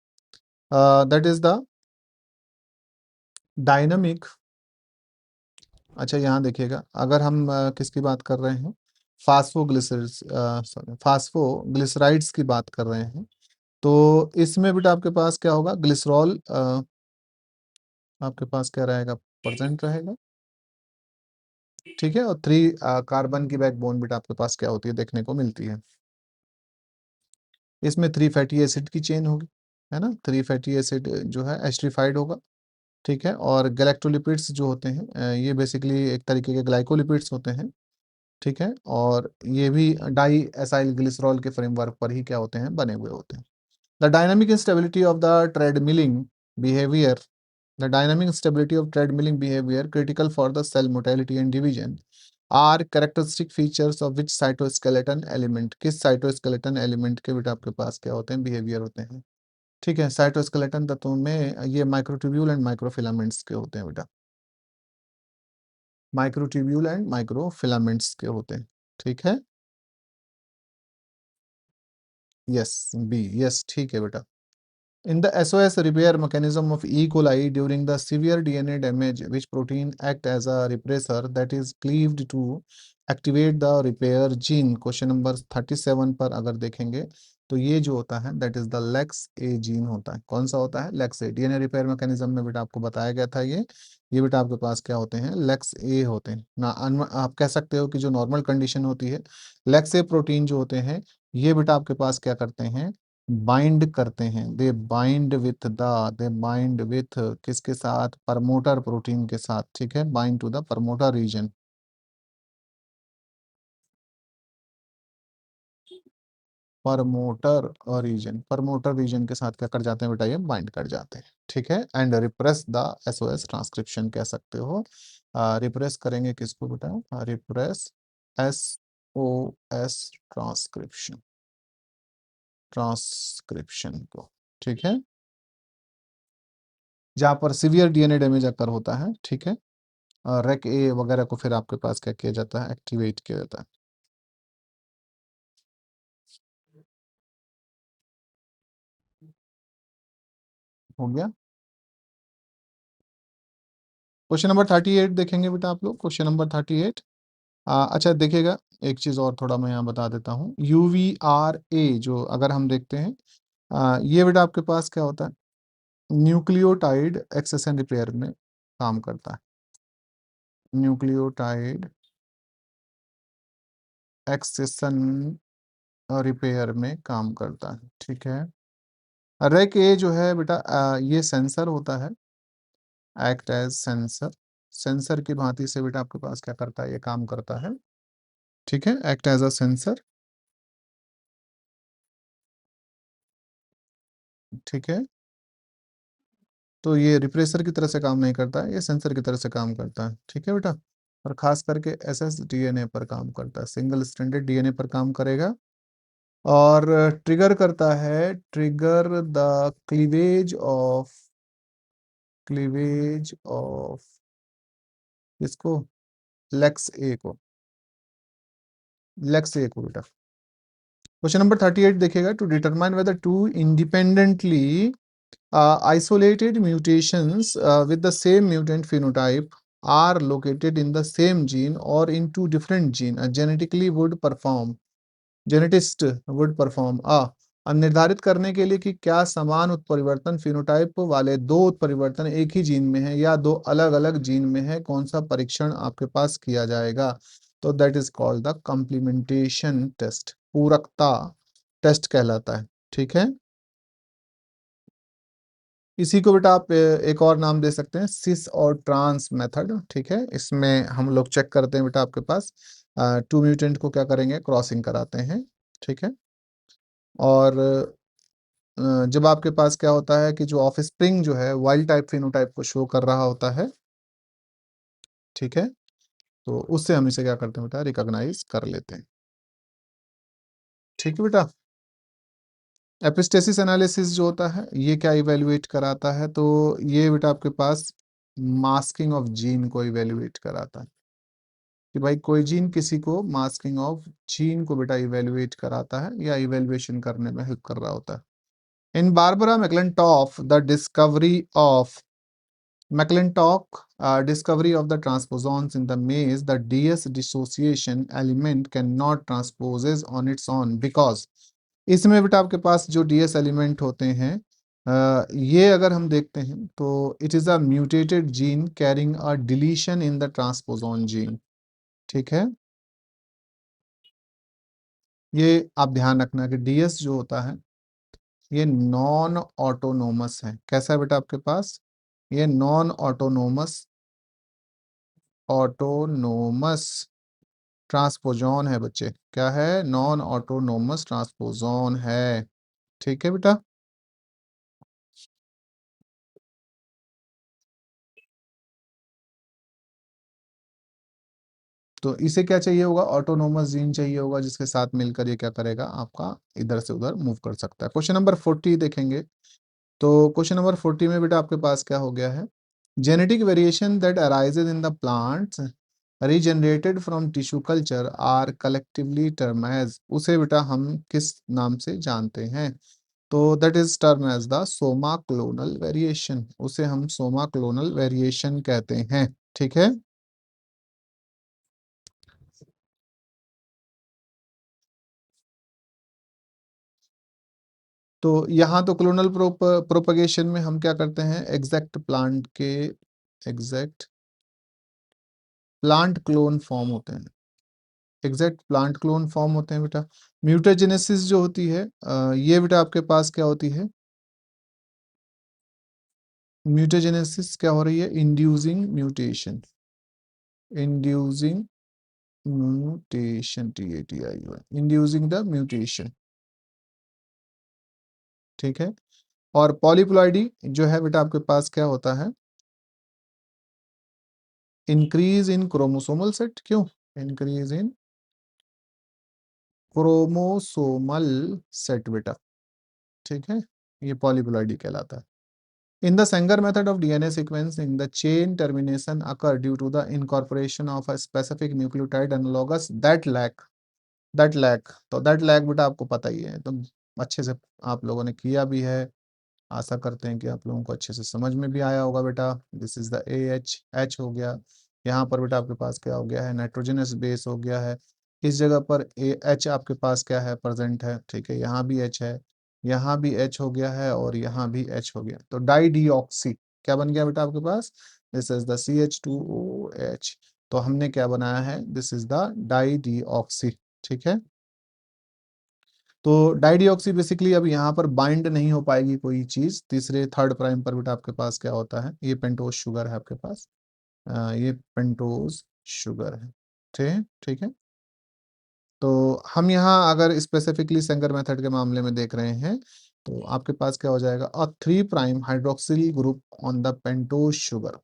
that is the dynamic, अच्छा यहाँ देखिएगा, अगर हम किसकी बात कर रहे हैं, फास्फोग्लिसराइड्स की बात कर रहे हैं, तो इसमें बेटा आपके पास क्या होगा, ग्लिसरॉल आपके पास क्या रहेगा, प्रेजेंट रहेगा। ठीक है, और 3 कार्बन की बैकबोन बेटा आपके पास क्या होती है, देखने को मिलती है। इसमें 3 फैटी एसिड की चेन होगी, है ना, 3 फैटी एसिड जो है एस्ट्रिफाइड होगा। ठीक है, और गैलेक्टोलिपिड्स जो होते हैं ये बेसिकली एक तरीके के ग्लाइकोलिपिड्स होते हैं। ठीक है, और ये भी डाई एसाइल ग्लिसरॉल के फ्रेमवर्क पर ही क्या होते हैं, बने हुए होते हैं। The dynamic instability of the treadmilling behaviour, the dynamic stability of treadmilling behaviour critical for the cell motility and division, are characteristic features of which cytoskeleton element, किस साइटोस्केलेटन एलिमेंट के बेटा आपके पास क्या होते हैं, बिहेवियर होते हैं। ठीक है, साइटोस्केलेटन तत्वों में ये माइक्रोट्यूब्यूल एंड माइक्रोफिलामेंट्स के होते हैं बेटा, माइक्रोट्यूब्यूल एंड माइक्रोफिलामेंट्स के होते हैं। ठीक है, यस बी, यस ठीक है बेटा। In the SOS repair mechanism of E. coli during the severe DNA damage, which protein act as a repressor that is cleaved to activate the repair gene? Question number 37 पर अगर देखेंगे तो ये जो होता है that is the lex A gene होता है। कौन सा होता है? Lex A. DNA repair mechanism में बेटा आपको बताया गया था ये बेटा आपके पास क्या होते हैं? लेक्स ए होते हैं ना। आप कह सकते हो कि जो नॉर्मल कंडीशन होती है, लेक्स ए प्रोटीन जो होते हैं ये बेटा आपके पास क्या करते हैं? बाइंड करते हैं। दे बाइंड विथ किसके साथ? प्रमोटर प्रोटीन के साथ। ठीक है, bind to the promoter region. Promoter region के साथ क्या कर जाते हैं बेटा? ये बाइंड कर जाते हैं। ठीक है, and repress the SOS transcription कह सकते हो। रिप्रेस करेंगे किसको बेटा? Repress S O S transcription, transcription को। ठीक है, जहां पर सीवियर डीएनए डैमेज अकर होता है। ठीक है, रेक ए वगैरह को फिर आपके पास क्या किया जाता है? एक्टिवेट किया जाता है। हो गया। क्वेश्चन नंबर 38 देखेंगे बेटा आप लोग। Question number 38। अच्छा देखिएगा, एक चीज और थोड़ा मैं यहाँ बता देता हूँ। UVRA जो अगर हम देखते हैं, ये बेटा आपके पास क्या होता है? न्यूक्लियोटाइड एक्सेशन रिपेयर में काम करता है। न्यूक्लियोटाइड एक्सेशन रिपेयर में काम करता है। ठीक है, रेक ए जो है बेटा ये सेंसर होता है, एक्ट एज सेंसर। सेंसर की भांति से बेटा आपके पास क्या करता है? ये काम करता है। ठीक है, एक्ट एज अ सेंसर। ठीक है, तो ये रिप्रेसर की तरह से काम नहीं करता है, ये सेंसर की तरह से काम करता है। ठीक है बेटा, और खास करके एसएस डीएनए पर काम करता है, सिंगल स्ट्रैंडेड डीएनए पर काम करेगा। और ट्रिगर करता है, ट्रिगर द क्लीवेज ऑफ इसको, लेक्स ए को, लेक्स ए को बेटा। क्वेश्चन नंबर 38 देखिएगा, to determine whether two independently isolated mutations with the same mutant phenotype are located in the same gene or in two different genes, a genetist would perform निर्धारित करने के लिए कि क्या समान उत्परिवर्तन फिनोटाइप वाले दो उत्परिवर्तन एक ही जीन में है या दो अलग अलग जीन में है, कौन सा परीक्षण आपके पास किया जाएगा? तो that is called the complementation test, पूरकता टेस्ट कहलाता है। ठीक है, इसी को बेटा आप एक और नाम दे सकते हैं, सिस और ट्रांस मेथड। ठीक है, इसमें हम लोग चेक करते हैं बेटा आपके पास टू म्यूटेंट को क्या करेंगे? क्रॉसिंग कराते हैं। ठीक है, और जब आपके पास क्या होता है कि जो ऑफ स्प्रिंग जो है वाइल्ड टाइप फिनोटाइप को शो कर रहा होता है। ठीक है, तो उससे हम इसे क्या करते हैं बेटा? रिकॉग्नाइज कर लेते हैं। ठीक है बेटा, एपिस्टेसिस एनालिसिस जो होता है ये क्या इवेल्युएट कराता है? तो ये बेटा आपके पास मास्किंग ऑफ जीन को इवेल्युएट कराता है, कि भाई कोई जीन किसी को मास्किंग ऑफ जीन को बेटा इवेल्युएट कराता है या इवेल्युएशन करने में हेल्प कर रहा होता है। In Barbara McClintock the discovery of McClintock discovery of the transposons in the maze, the DS dissociation element cannot transposes on its own because इसमें बेटा आपके पास जो DS एलिमेंट होते हैं ये अगर हम देखते हैं तो it is a mutated gene carrying a deletion in the ट्रांसपोजोन gene. ठीक है, ये आप ध्यान रखना कि DS जो होता है ये नॉन ऑटोनोमस है। कैसा है बेटा आपके पास? ये नॉन ऑटोनोमस ऑटोनोमस ट्रांसपोजॉन है बच्चे। क्या है? नॉन ऑटोनोमस ट्रांसपोजॉन है। ठीक है बेटा, तो इसे क्या चाहिए होगा, ऑटोनोमस जीन चाहिए होगा, जिसके साथ मिलकर ये क्या करेगा, आपका इधर से उधर मूव कर सकता है। क्वेश्चन नंबर 40 देखेंगे। तो क्वेश्चन नंबर 40 में बेटा आपके पास क्या हो गया है, genetic variation that arises in the plants regenerated from tissue culture are collectively term as, उसे बेटा हम किस नाम से जानते हैं, तो that is term as the somaclonal variation, उसे हम सोमा क्लोनल वेरिएशन कहते हैं। ठीक है, तो यहाँ तो क्लोनल प्रोपगेशन में हम क्या करते हैं, एग्जैक्ट प्लांट क्लोन फॉर्म होते हैं, एग्जैक्ट प्लांट क्लोन फॉर्म होते हैं बेटा। म्यूटाजेनेसिस जो होती है ये बेटा आपके पास क्या होती है, म्यूटाजेनेसिस क्या हो रही है, inducing mutation, inducing mutation, inducing the mutation. ठीक है, और पॉलीप्लॉइडी जो है बेटा आपके पास क्या होता है, इंक्रीज इन क्रोमोसोमल सेट, क्यों, इंक्रीज इन क्रोमोसोमल सेट बेटा। ठीक है, ये पॉलीप्लॉइडी कहलाता है। In the Sanger method of DNA sequencing, the chain termination occur due to the incorporation of a specific nucleotide analogous that lack तो that lack बेटा आपको पता ही है, तो अच्छे से आप लोगों ने किया भी है, आशा करते हैं कि आप लोगों को अच्छे से समझ में भी आया होगा बेटा। दिस इज द एच हो गया, यहाँ पर बेटा आपके पास क्या हो गया है, नाइट्रोजनस बेस हो गया है, इस जगह पर एच आपके पास क्या है, प्रेजेंट है। ठीक है, यहाँ भी एच है, यहाँ भी एच हो गया है, और यहाँ भी एच हो गया, तो डाई डीऑक्सी क्या बन गया बेटा आपके पास, दिस इज द CH2OH, तो हमने क्या बनाया है, this is the dideoxy. ठीक है, तो डाइडिऑक्सी बेसिकली अब यहाँ पर बाइंड नहीं हो पाएगी कोई चीज, तीसरे थर्ड प्राइम पर बेटा आपके पास क्या होता है, ये पेंटोज शुगर है आपके पास, ये पेंटोज शुगर है। ठीक, ठीक है, तो हम यहाँ अगर स्पेसिफिकली सेंगर मेथड के मामले में देख रहे हैं, तो आपके पास क्या हो जाएगा, 3' hydroxyl group on the pentose sugar,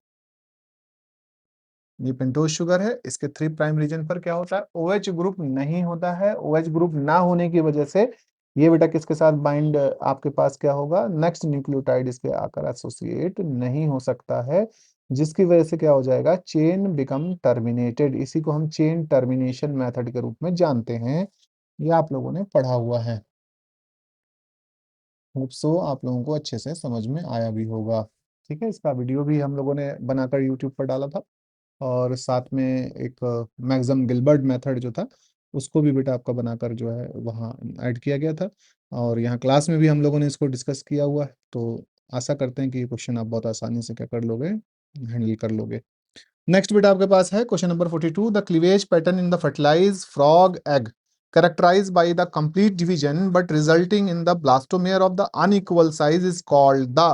ये पेंटोज शुगर है, इसके 3' रीजन पर क्या होता है, OH ग्रुप नहीं होता है, OH ग्रुप ना होने की वजह से ये बेटा किसके साथ बाइंड आपके पास क्या होगा, नेक्स्ट न्यूक्लियोटाइड इस पे आकर एसोसिएट नहीं हो सकता है, जिसकी वजह से क्या हो जाएगा, चेन बिकम टर्मिनेटेड, इसी को हम चेन टर्मिनेशन मेथड के रूप में जानते हैं, ये आप लोगों ने पढ़ा हुआ है। होप सो आप लोगों को अच्छे से समझ में आया भी होगा। ठीक है, इसका वीडियो भी हम लोगों ने बनाकर यूट्यूब पर डाला था, और साथ में एक मैक्सम गिलबर्ट मेथड जो था उसको भी बेटा आपका बनाकर जो है वहाँ ऐड किया गया था, और यहाँ क्लास में भी हम लोगों ने इसको डिस्कस किया हुआ है, तो आशा करते हैं कि ये क्वेश्चन आप बहुत आसानी से क्या कर लोगे, हैंडल कर लोगे। नेक्स्ट बेटा आपके पास है question number 42, the cleavage pattern in the fertilize frog egg characterized by the complete division but resulting in the blastomere of the unequal size is called the,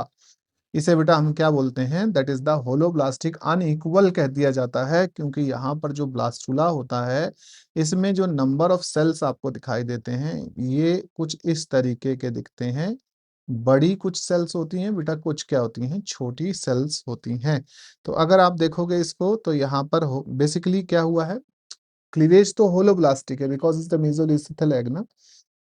इसे बेटा हम क्या बोलते हैं, that is the holoblastic unequal कह दिया जाता है, क्योंकि यहाँ पर जो ब्लास्टुला होता है इसमें जो नंबर ऑफ सेल्स आपको दिखाई देते हैं ये कुछ इस तरीके के दिखते हैं, बड़ी कुछ सेल्स होती हैं बेटा, कुछ क्या होती हैं, छोटी सेल्स होती हैं। तो अगर आप देखोगे इसको तो यहाँ पर बेसिकली क्या हुआ है, क्लीवेज तो होलोब्लास्टिक है बिकॉज इज द मेसोलिथिकल एग ना,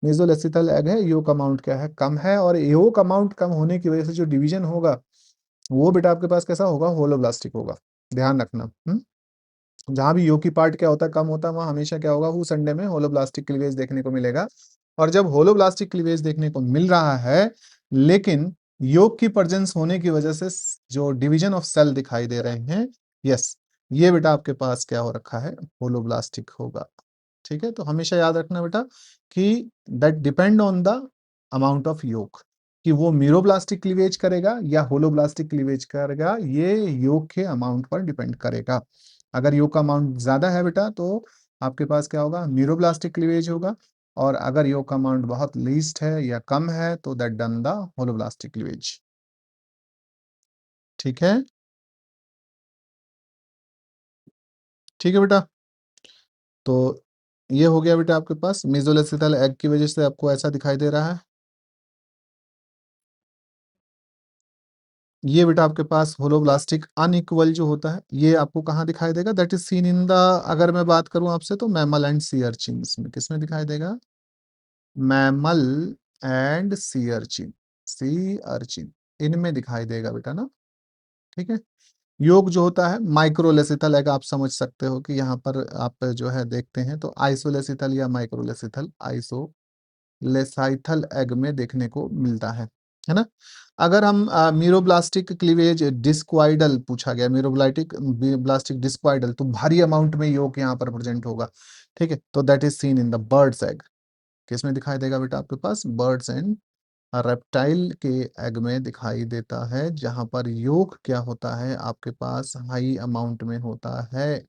मेसोलिथिकल एग है, योक अमाउंट क्या है, कम है, और योक अमाउंट कम होने की वजह से जो डिवीजन होगा वो बेटा आपके पास कैसा होगा, होलोब्लास्टिक होगा, ध्यान रखना। जहां भी योकी पार्ट क्या होता है, कम होता है, वहां हमेशा क्या होगा, हु संडे में होलोब्लास्टिक क्लीवेज देखने को मिलेगा, और जब होलोब्लास्टिक क्लीवेज देखने को मिल रहा है लेकिन योग की प्रेजेंस होने की वजह से जो डिवीजन ऑफ सेल दिखाई दे रहे हैं, यस, ये बेटा आपके पास क्या हो रखा है, होलोब्लास्टिक होगा। ठीक है, तो हमेशा याद रखना बेटा कि that depend on the amount of योग, कि वो मीरोब्लास्टिक क्लीवेज करेगा या होलोब्लास्टिक क्लीवेज करेगा, ये योग के अमाउंट पर डिपेंड करेगा। अगर योग का अमाउंट ज्यादा है बेटा तो आपके पास क्या होगा, मीरोब्लास्टिक क्लीवेज होगा, और अगर योग का अमाउंट बहुत लीस्ट है या कम है तो that done the holoblastic cleavage. ठीक है, ठीक है बेटा, तो ये हो गया बेटा आपके पास मेसोलिथिकल एग की वजह से आपको ऐसा दिखाई दे रहा है। ये बेटा आपके पास होलोब्लास्टिक अनइक्वल जो होता है ये आपको कहाँ दिखाई देगा, that is seen in the, अगर मैं बात करूं आपसे तो मैमल एंड सी अर्चिन्स में, किसमें दिखाई देगा, mammal and sea urchin, sea urchin इनमें दिखाई देगा बेटा ना, ठीक है। योग जो होता है माइक्रोलेसिथल एग, आप समझ सकते हो कि यहाँ पर आप जो है देखते हैं तो आइसोलेसिथल या माइक्रोलेसिथल, आइसोलेसाइथल एग में देखने को मिलता है ना। अगर हम मीरोब्लास्टिक क्लीवेज डिस्क्वाइडल पूछा गया, मीरोब्लास्टिक ब्लास्टिक डिस्क्वाइडल, तो भारी अमाउंट में योग यहाँ पर प्रेजेंट होगा, ठीक है। तो that is seen in the birds egg, किसमें दिखाई देगा बेटा आपके पास, बर्ड्स एंड रेप्टाइल के एग में दिखाई देता है, जहां पर योग क्या होता है आपके पास हाई अमाउंट में होता है,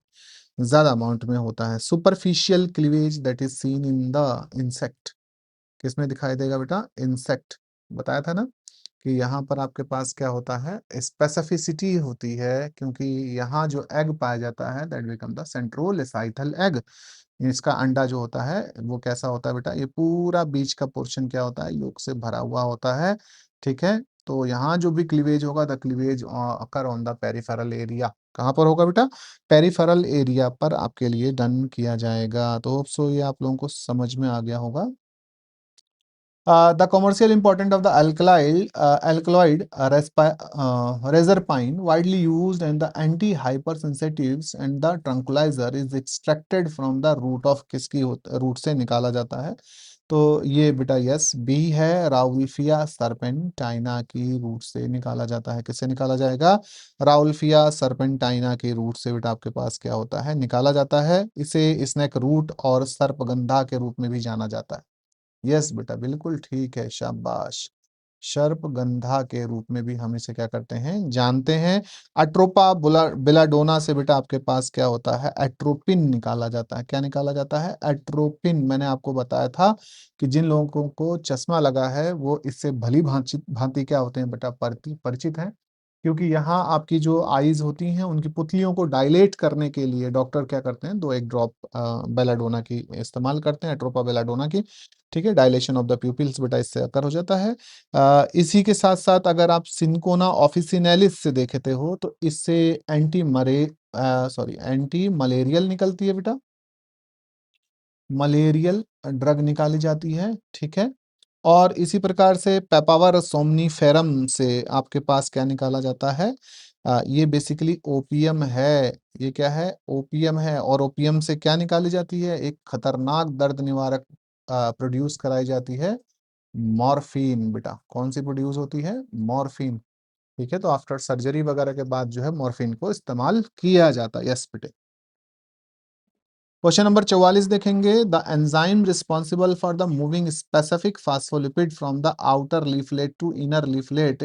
ज्यादा अमाउंट में होता है। Superficial cleavage that is seen in the insect, किसमें दिखाई देगा बेटा, इंसेक्ट, बताया था ना कि यहाँ पर आपके पास क्या होता है, स्पेसिफिसिटी होती है, क्योंकि यहाँ जो एग पाया जाता है दैट बिकम द सेंट्रोलेसाइथल एग। इसका अंडा जो होता है वो कैसा होता है बेटा, ये पूरा बीच का पोर्शन क्या होता है, yolk से भरा हुआ होता है, ठीक है। तो यहाँ जो भी क्लीवेज होगा, the cleavage occur on the peripheral area, कहाँ पर होगा बेटा, पेरिफेरल एरिया पर आपके लिए डन किया जाएगा। तो होप सो ये आप लोगों को समझ में आ गया होगा। The commercial importance of the alkaloid reserpine, widely used in the anti-hypersensitives and the tranquilizer, is extracted from the root of, किसकी रूट से निकाला जाता है, तो ये बेटा यस बी है, राउल्फिया सर्पेंटाइना की रूट से निकाला जाता है, किससे निकाला जाएगा, राउल्फिया सर्पेंटाइना के रूट से बेटा आपके पास क्या होता है, निकाला जाता है। इसे स्नेक रूट और सर्पगंधा के रूप में भी जाना जाता है। यस बेटा बिल्कुल ठीक है, शाबाश, सर्पगंधा के रूप में भी हम इसे क्या करते हैं, जानते हैं। अट्रोपा बेलाडोना से बेटा आपके पास क्या होता है, एट्रोपिन निकाला जाता है, क्या निकाला जाता है, एट्रोपिन। मैंने आपको बताया था कि जिन लोगों को चश्मा लगा है वो इससे भली भांति भांति क्या होते हैं बेटा, परिचित हैं, क्योंकि यहाँ आपकी जो आईज होती हैं उनकी पुतलियों को डायलेट करने के लिए डॉक्टर क्या करते हैं, 2-1 ड्रॉप बेलाडोना की इस्तेमाल करते हैं, एट्रोपा बेलाडोना की, ठीक है। डायलेशन ऑफ द प्यूपिल्स बेटा इससे अकर हो जाता है। इसी के साथ साथ अगर आप सिंकोना ऑफिसिनेलिस से देखते हो तो इससे एंटी मलेरियल निकलती है बेटा, मलेरियल ड्रग निकाली जाती है, ठीक है। और इसी प्रकार से पेपावर सोमनीफेरम से आपके पास क्या निकाला जाता है, ये बेसिकली ओपियम है, ये क्या है, ओपियम है। और ओपियम से क्या निकाली जाती है, एक खतरनाक दर्द निवारक प्रोड्यूस कराई जाती है, मॉर्फिन बेटा, कौन सी प्रोड्यूस होती है, मॉर्फिन, ठीक है। तो आफ्टर सर्जरी वगैरह के बाद जो है मॉर्फिन को इस्तेमाल किया जाता है, यस बेटे। क्वेश्चन नंबर 44 देखेंगे, the enzyme responsible for the moving specific phospholipid from the outer leaflet to inner leaflet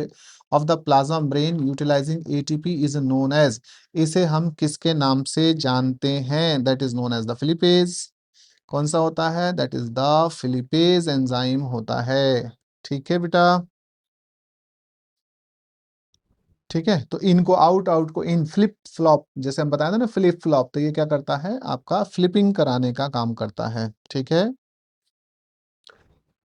of the plasma brain utilising ATP is known as, इसे हम किसके नाम से जानते हैं, that is known as the flippase, कौन सा होता है, that is the flippase enzyme होता है, ठीक है बेटा, ठीक है। तो इनको आउट आउट को इन, फ्लिप फ्लॉप, जैसे हम बताया था ना फ्लिप फ्लॉप, तो ये क्या करता है आपका फ्लिपिंग कराने का काम करता है, ठीक है।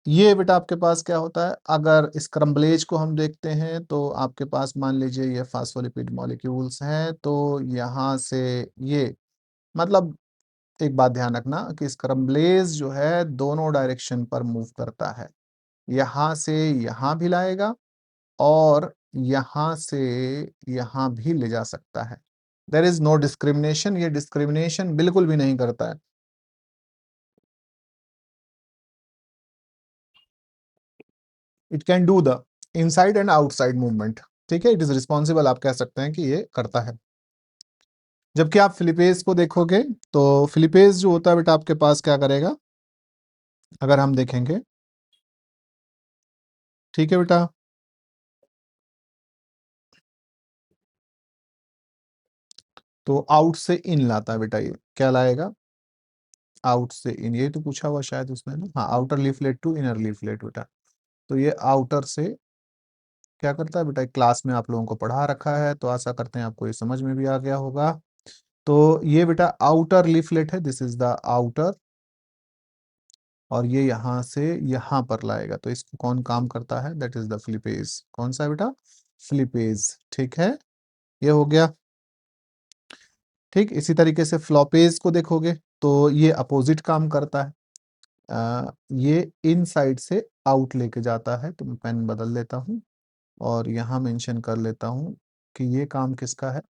ये बेटा आपके पास क्या होता है, अगर स्क्रम्बलेज को हम देखते हैं तो आपके पास मान लीजिए ये फास्फोलिपिड मॉलिक्यूल्स हैं, तो यहाँ से ये, मतलब एक बात ध्यान रखना कि स्क्रम्बलेज जो है दोनों डायरेक्शन पर मूव करता है, यहाँ से यहाँ भी लाएगा और यहाँ से यहाँ भी ले जा सकता है, देयर इज नो डिस्क्रिमिनेशन, ये डिस्क्रिमिनेशन बिल्कुल भी नहीं करता है। It can do the inside and outside movement, ठीक है, इट इज रिस्पॉन्सिबल, आप कह सकते हैं कि ये करता है। जबकि आप फिलिपेज को देखोगे तो फिलिपेज जो होता है बेटा आपके पास क्या करेगा, अगर हम देखेंगे, ठीक है बेटा, तो आउट से इन लाता है बेटा, ये क्या लाएगा, आउट से इन, ये तो पूछा हुआ शायद उसमें ना, हाँ, outer leaflet to inner leaflet बेटा, तो ये आउटर से क्या करता है बेटा, क्लास में आप लोगों को पढ़ा रखा है, तो आशा करते हैं आपको ये समझ में भी आ गया होगा। तो ये बेटा आउटर लीफलेट है, दिस इज द आउटर, और ये यहाँ से यहाँ पर लाएगा, तो इसको कौन काम करता है, दैट इज द फिलिपेज, कौन सा है बेटा, फ्लिपेज, ठीक है, ये हो गया। ठीक, इसी तरीके से फ्लॉपेज को देखोगे तो ये अपोजिट काम करता है। ये इन साइड से आउट लेके जाता है, तो मैं पेन बदल देता हूँ और यहाँ मेंशन कर लेता हूँ कि ये काम किसका है,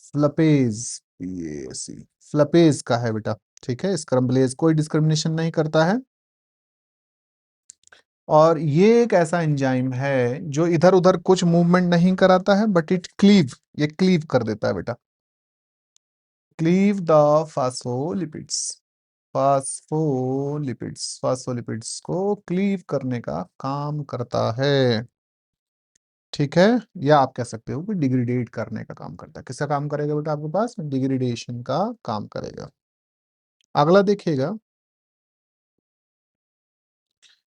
फ्लपेज, ये सी फ्लपेज का है बेटा। ठीक है, स्क्रम्बलेज कोई डिस्क्रिमिनेशन नहीं करता है, और ये एक ऐसा एंजाइम है जो इधर उधर कुछ मूवमेंट नहीं कराता है, बट इट क्लीव, ये क्लीव कर देता है बेटा, क्लीव द फास्फोलिपिड्स, फास्फोलिपिड्स को क्लीव करने का काम करता है। ठीक है, या आप कह सकते हो कि डिग्रेडेट करने का काम करता है। किसका काम करेगा बेटा आपके पास, डिग्रेडेशन का काम करेगा। अगला देखिएगा,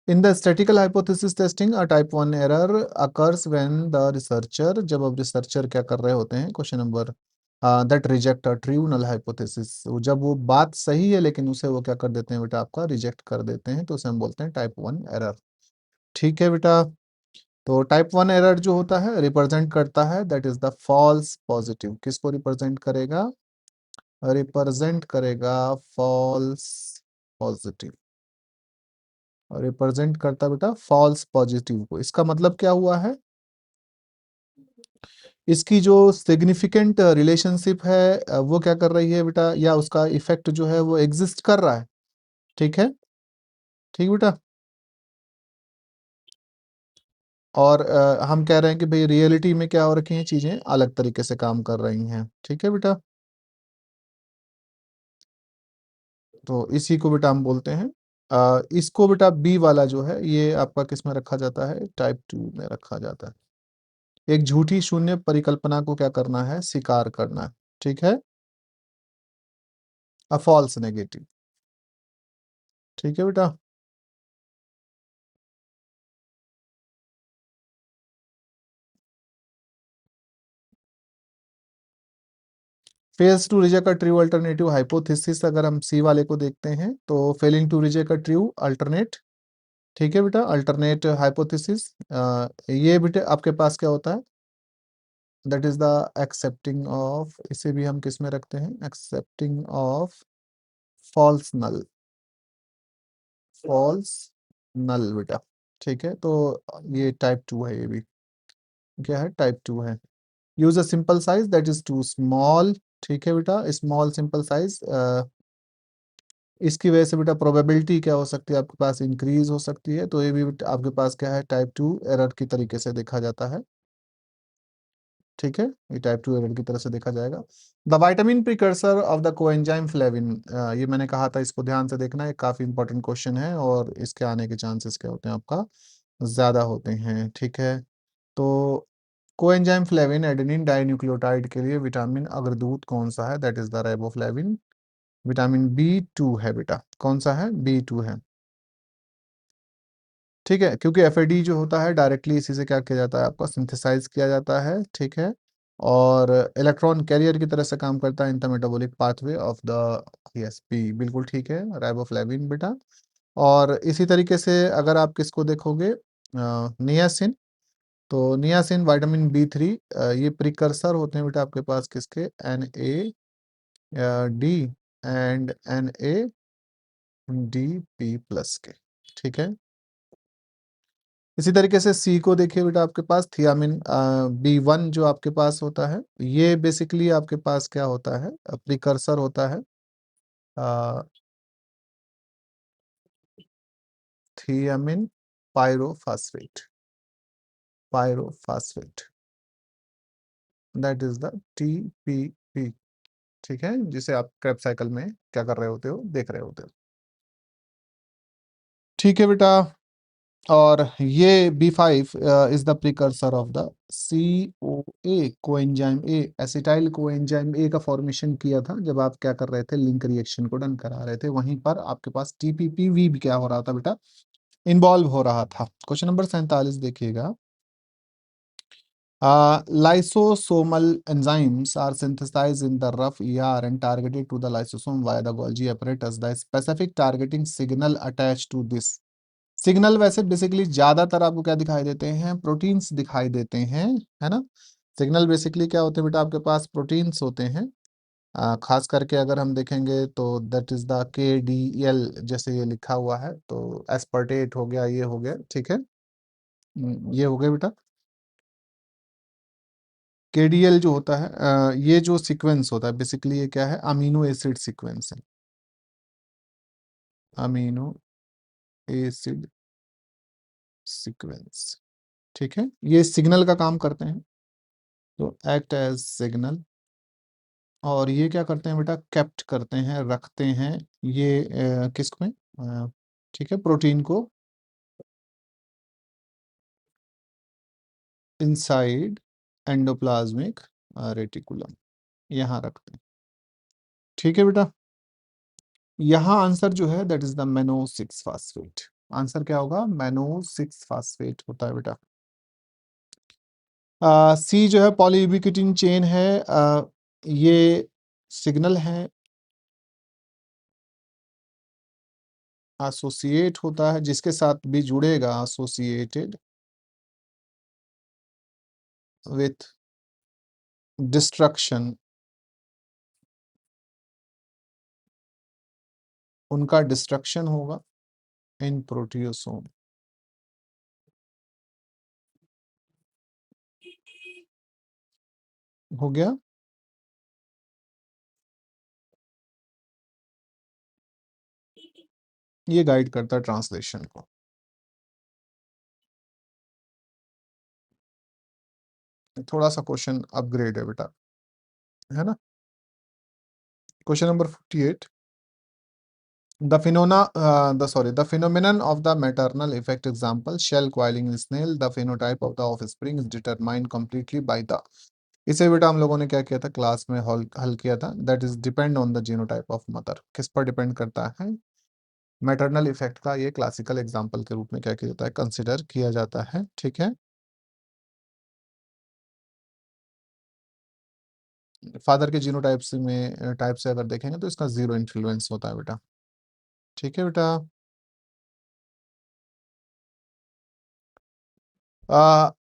in the statistical hypothesis testing a type 1 error occurs when the researcher, जब अब रिसर्चर क्या कर रहे होते हैं, question number that reject a true null hypothesis, जब वो बात सही है लेकिन उसे वो क्या कर देते हैं बेटा, आपका रिजेक्ट कर देते हैं, तो उसे हम बोलते हैं टाइप 1 एरर। ठीक है बेटा, तो टाइप 1 एरर जो होता है रिप्रेजेंट करता है, that is the false positive. किसको रिप्रेजेंट करेगा, रिप्रेजेंट करेगा फॉल्स पॉजिटिव, रिप्रेजेंट करता बेटा फॉल्स पॉजिटिव को। इसका मतलब क्या हुआ है, इसकी जो सिग्निफिकेंट रिलेशनशिप है वो क्या कर रही है बेटा, या उसका इफेक्ट जो है वो एग्जिस्ट कर रहा है। ठीक है, ठीक बेटा, और हम कह रहे हैं कि भाई रियलिटी में क्या हो रखी हैं, चीजें अलग तरीके से काम कर रही हैं। ठीक है बेटा, तो इसी को बेटा हम बोलते हैं, इसको बेटा बी वाला जो है ये आपका किस में रखा जाता है, टाइप 2 में रखा जाता है। एक झूठी शून्य परिकल्पना को क्या करना है, स्वीकार करना है। ठीक है, अ फॉल्स नेगेटिव। ठीक है बेटा, fails to reject a true alternative hypothesis, अगर हम सी वाले को देखते हैं तो failing to reject a true alternate. ठीक है बेटा, अल्टरनेट हाइपोथेसिस, ये बेटा आपके पास क्या होता है, that is the accepting of, इसे भी हम किस में रखते हैं, accepting of false null, false null बेटा। ठीक है, तो ये टाइप 2 है, ये भी क्या है, टाइप 2 है। Use a simple size that is too small. ठीक है बेटा, स्मॉल सिंपल साइज, इसकी वजह से बेटा प्रोबेबिलिटी क्या हो सकती है आपके पास, इंक्रीज हो सकती है, तो ये भी आपके पास क्या है, टाइप 2 एरर की तरीके से देखा जाता है। ठीक है, ये टाइप 2 एरर की तरह से देखा जाएगा। The vitamin precursor of the coenzyme flavin, ये मैंने कहा था, इसको ध्यान से देखना, ये काफी इंपॉर्टेंट क्वेश्चन है और इसके आने के चांसेस क्या होते हैं आपका, ज्यादा होते हैं। ठीक है, तो कोएंजाइम फ्लेविन एडेनिन डाइन्यूक्लियोटाइड के लिए विटामिन अग्रदूत कौन सा है, that is the riboflavin. Vitamin B2 है बेटा, कौन सा है, B2 है। ठीक है, क्योंकि एफएडी जो होता है डायरेक्टली इसी से क्या किया जाता है, आपका सिंथेसाइज किया जाता है। ठीक है, और इलेक्ट्रॉन कैरियर की तरह से काम करता है in the metabolic pathway of the ESP। बिल्कुल ठीक है, राइबोफ्लेविन बेटा। और इसी तरीके से अगर आप किसको देखोगे, नियासिन, तो नियासिन विटामिन B3, ये प्रिकर्सर होते हैं बेटा आपके पास किसके, NAD एंड NADP+ के। ठीक है, इसी तरीके से सी को देखिए बेटा, आपके पास थियामिन B1 जो आपके पास होता है, ये बेसिकली आपके पास क्या होता है, प्रिकर्सर होता है thiamine pyrophosphate, pyrophosphate, that is the TPP। ठीक है, जिसे आप क्रेब साइकिल में क्या कर रहे होते हो, देख रहे होते हो। ठीक है बेटा, और ये B5 is the precursor of the CoA, coenzyme A, acetyl coenzyme A का फॉर्मेशन किया था जब आप क्या कर रहे थे, लिंक रिएक्शन को डन करा रहे थे, वहीं पर आपके पास TPPV भी क्या हो रहा था बेटा, इन्वॉल्व हो रहा था। क्वेश्चन नंबर 47 देखिएगा, lysosomal enzymes are synthesized in the rough ER and targeted to the lysosome via the Golgi apparatus. The specific targeting signal attached to this signal वैसे बेसिकली ज्यादातर आपको क्या दिखाई देते हैं, प्रोटीन्स दिखाई देते हैं, है ना। सिग्नल बेसिकली क्या होते हैं बेटा, आपके पास प्रोटीन्स होते हैं। खास करके अगर हम देखेंगे तो दैट इज द KDL, जैसे ये लिखा हुआ है, तो एस्पर्टेट हो गया, ये हो गया, ठीक है। ये हो गया बेटा। KDL जो होता है, ये जो सीक्वेंस होता है बेसिकली ये क्या है, अमीनो एसिड सीक्वेंस है, अमीनो एसिड सीक्वेंस, ठीक है। ये सिग्नल का काम करते हैं, तो एक्ट एज सिग्नल। और ये क्या करते हैं बेटा, कैप्ट करते हैं, रखते हैं ये किस में, ठीक है, प्रोटीन को इनसाइड एंडोप्लाज्मिक रेटिकुलम, यहाँ रखते हैं, ठीक है बेटा। यहाँ आंसर जो है that is the mannose 6 phosphate. Answer क्या होगा, मेनो 6 फास्फेट होता है बेटा। सी जो है पॉलीयूबिक्विटिन चेन है, ये सिग्नल है, एसोसिएट होता है, जिसके साथ भी जुड़ेगा एसोसिएटेड विथ डिस्ट्रक्शन, उनका डिस्ट्रक्शन होगा इन प्रोटियोसोम। हो गया। ये गाइड करता है ट्रांसलेशन को। थोड़ा सा क्वेश्चन अपग्रेड है बेटा, है ना। Question number 48, the phenomenon of the maternal effect example, shell coiling in snail, the phenotype of the offspring is determined completely by the। इसे बेटा हम लोगों ने क्या किया था, क्लास में हल हल किया था, that is depend on the genotype of mother. किस पर डिपेंड करता है, मैटरनल इफेक्ट का ये क्लासिकल एग्जांपल के रूप में क्या किया जाता है, कंसिडर किया जाता है, ठीक है। फादर के जीनोटाइप से में टाइप से अगर देखेंगे तो इसका जीरो इन्फ्लुएंस होता है बेटा, ठीक है बेटा।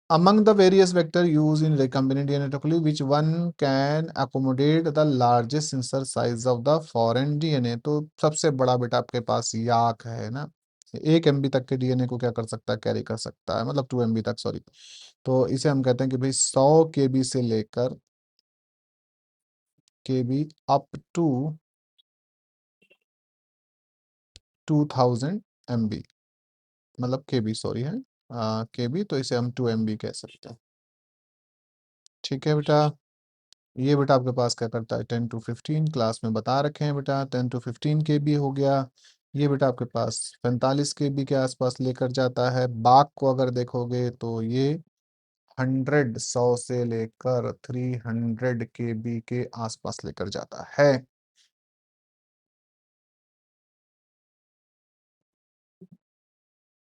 Among the various vector used in recombinant DNA technology, which one can accommodate the largest sensor size of the foreign DNA? तो सबसे बड़ा बेटा आपके पास याक है ना, 1 MB तक के डीएनए को क्या कर सकता है, कैरी कर सकता है, मतलब 2 MB तक, सॉरी। तो इसे हम कहते हैं कि भाई 100 KB से लेकर KB अप टू 2000 MB, मतलब KB सॉरी है, KB, तो इसे हम 2 MB कह सकते हैं, ठीक है बेटा। ये बेटा आपके पास क्या करता है, 10 to 15 क्लास में बता रखे हैं बेटा, 10 to 15 KB हो गया। ये बेटा आपके पास 45 KB के आसपास लेकर जाता है। बाघ को अगर देखोगे तो ये 100 से लेकर 300 KB के आसपास लेकर जाता है।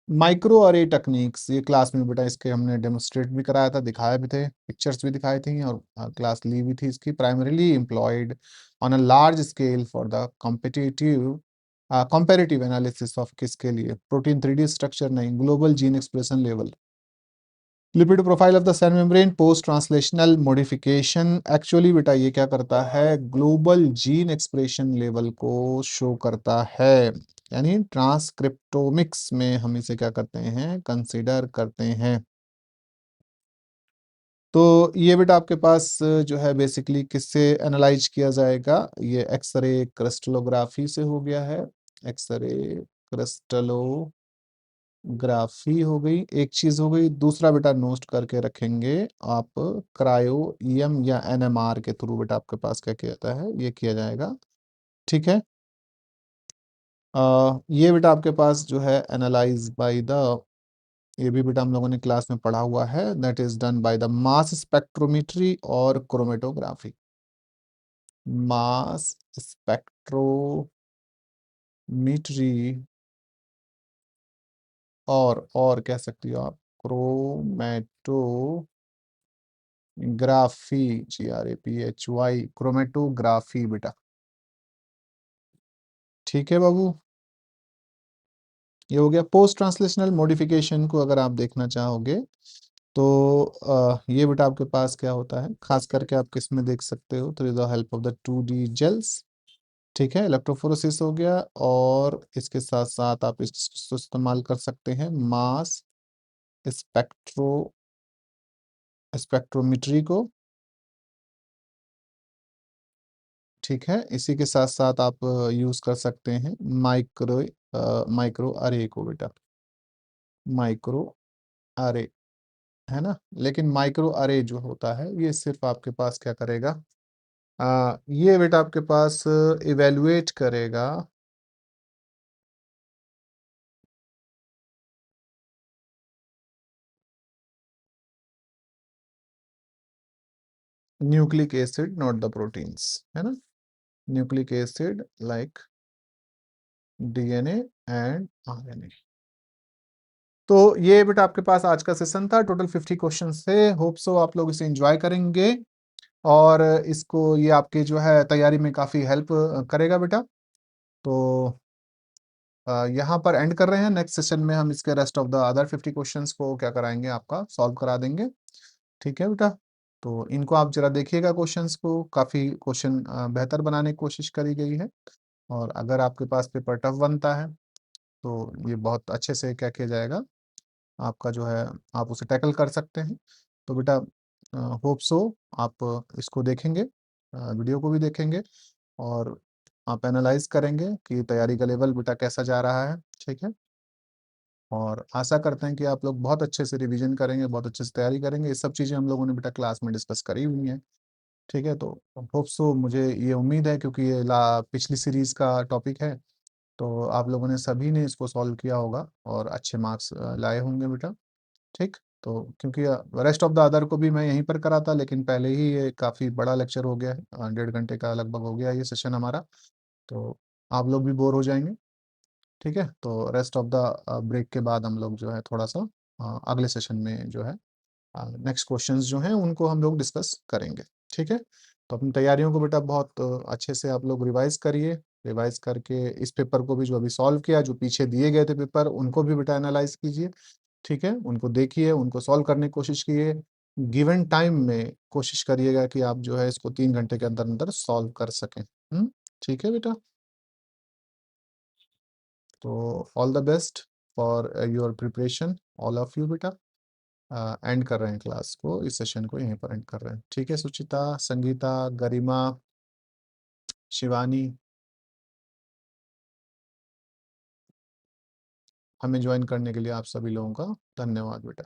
माइक्रो अरे टेक्निक्स, ये क्लास में बेटा इसके हमने डेमोन्स्ट्रेट भी कराया था, दिखाए भी थे, पिक्चर्स भी दिखाई थी, और क्लास ली भी थी इसकी। Primarily employed on a large scale for the competitive comparative analysis of, किसके लिए, प्रोटीन 3D स्ट्रक्चर नहीं, global gene expression level, lipid profile of the cell membrane post translational modification. Actually बेटा ये क्या करता है, ग्लोबल जीन एक्सप्रेशन लेवल को शो करता है, यानी ट्रांसक्रिप्टोमिक्स में हम इसे क्या करते हैं, कंसीडर करते हैं। तो ये बेटा आपके पास जो है बेसिकली किससे एनालाइज किया जाएगा, ये एक्सरे क्रिस्टलोग्राफी से हो गया है, एक्सरे क्रिस्टलो ग्राफी हो गई, एक चीज हो गई। दूसरा बेटा नोट करके रखेंगे आप, क्रायो ईएम या NMR के थ्रू बेटा आपके पास क्या किया जाता है, ये किया जाएगा, ठीक है। ये बेटा आपके पास जो है एनालाइज बाय द, ये भी बेटा हम लोगों ने क्लास में पढ़ा हुआ है, that is done by the mass spectrometry और क्रोमेटोग्राफी। मास स्पेक्ट्रोमेट्री और कह सकती हो आप क्रोमेटोग्राफी, GRAPHY, क्रोमेटोग्राफी बेटा, ठीक है बाबू। ये हो गया। पोस्ट ट्रांसलेशनल मॉडिफिकेशन को अगर आप देखना चाहोगे तो ये बेटा आपके पास क्या होता है, खास करके आप किस में देख सकते हो, तो the help of the 2D gels. ठीक है, इलेक्ट्रोफोरेसिस हो गया, और इसके साथ साथ आप इसको इस्तेमाल कर सकते हैं मास स्पेक्ट्रो स्पेक्ट्रोमेट्री को। ठीक है, इसी के साथ साथ आप यूज कर सकते हैं माइक्रो अरे को बेटा, माइक्रो अरे, है ना। लेकिन माइक्रो अरे जो होता है ये सिर्फ आपके पास क्या करेगा, ये बेटा आपके पास इवेलुएट करेगा nucleic acid not the proteins, है ना। Nucleic acid like DNA and RNA. तो ये बेटा आपके पास आज का सेशन था, टोटल 50 क्वेश्चन थे। होप सो आप लोग इसे एंजॉय करेंगे, और इसको ये आपके जो है तैयारी में काफ़ी हेल्प करेगा बेटा। तो यहाँ पर एंड कर रहे हैं। नेक्स्ट सेशन में हम इसके rest of the other 50 questions को क्या कराएंगे, आपका सॉल्व करा देंगे। ठीक है बेटा, तो इनको आप जरा देखिएगा, क्वेश्चंस को काफ़ी क्वेश्चन बेहतर बनाने की कोशिश करी गई है। और अगर आपके पास पेपर टफ बनता है तो ये बहुत अच्छे से क्या किया जाएगा, आपका जो है आप उसे टैकल कर सकते हैं। तो बेटा होप सो आप इसको देखेंगे, वीडियो को भी देखेंगे, और आप एनालाइज करेंगे कि तैयारी का लेवल बेटा कैसा जा रहा है। ठीक है, और आशा करते हैं कि आप लोग बहुत अच्छे से रिवीजन करेंगे, बहुत अच्छे से तैयारी करेंगे। ये सब चीज़ें हम लोगों ने बेटा क्लास में डिस्कस करी हुई हैं। ठीक है, तो होप सो मुझे ये उम्मीद है, क्योंकि ये पिछली सीरीज़ का टॉपिक है, तो आप लोगों ने सभी ने इसको सॉल्व किया होगा और अच्छे मार्क्स लाए होंगे बेटा। ठीक, तो क्योंकि रेस्ट ऑफ द अदर को भी मैं यहीं पर करा था, लेकिन पहले ही ये काफ़ी बड़ा लेक्चर हो गया है, 1.5 घंटे का लगभग हो गया ये सेशन हमारा, तो आप लोग भी बोर हो जाएंगे। ठीक है, तो रेस्ट ऑफ द ब्रेक के बाद हम लोग जो है थोड़ा सा अगले सेशन में जो है नेक्स्ट क्वेश्चंस जो हैं उनको हम लोग डिस्कस करेंगे। ठीक है, तो अपनी तैयारियों को बेटा बहुत अच्छे से आप लोग रिवाइज करिए। रिवाइज करके इस पेपर को भी जो अभी सॉल्व किया, जो पीछे दिए गए थे पेपर, उनको भी बेटा एनालाइज कीजिए। ठीक है, उनको देखिए, उनको सॉल्व करने की कोशिश कीजिए। गिवन टाइम में कोशिश करिएगा कि आप जो है इसको 3 घंटे के अंदर अंदर सॉल्व कर सकें। ठीक है बेटा, तो all the best for your preparation, all of you बेटा। एंड कर रहे हैं क्लास को, इस सेशन को यहीं पर एंड कर रहे हैं। ठीक है, सुचिता, संगीता, गरिमा, शिवानी, हमें ज्वाइन करने के लिए आप सभी लोगों का धन्यवाद बेटा।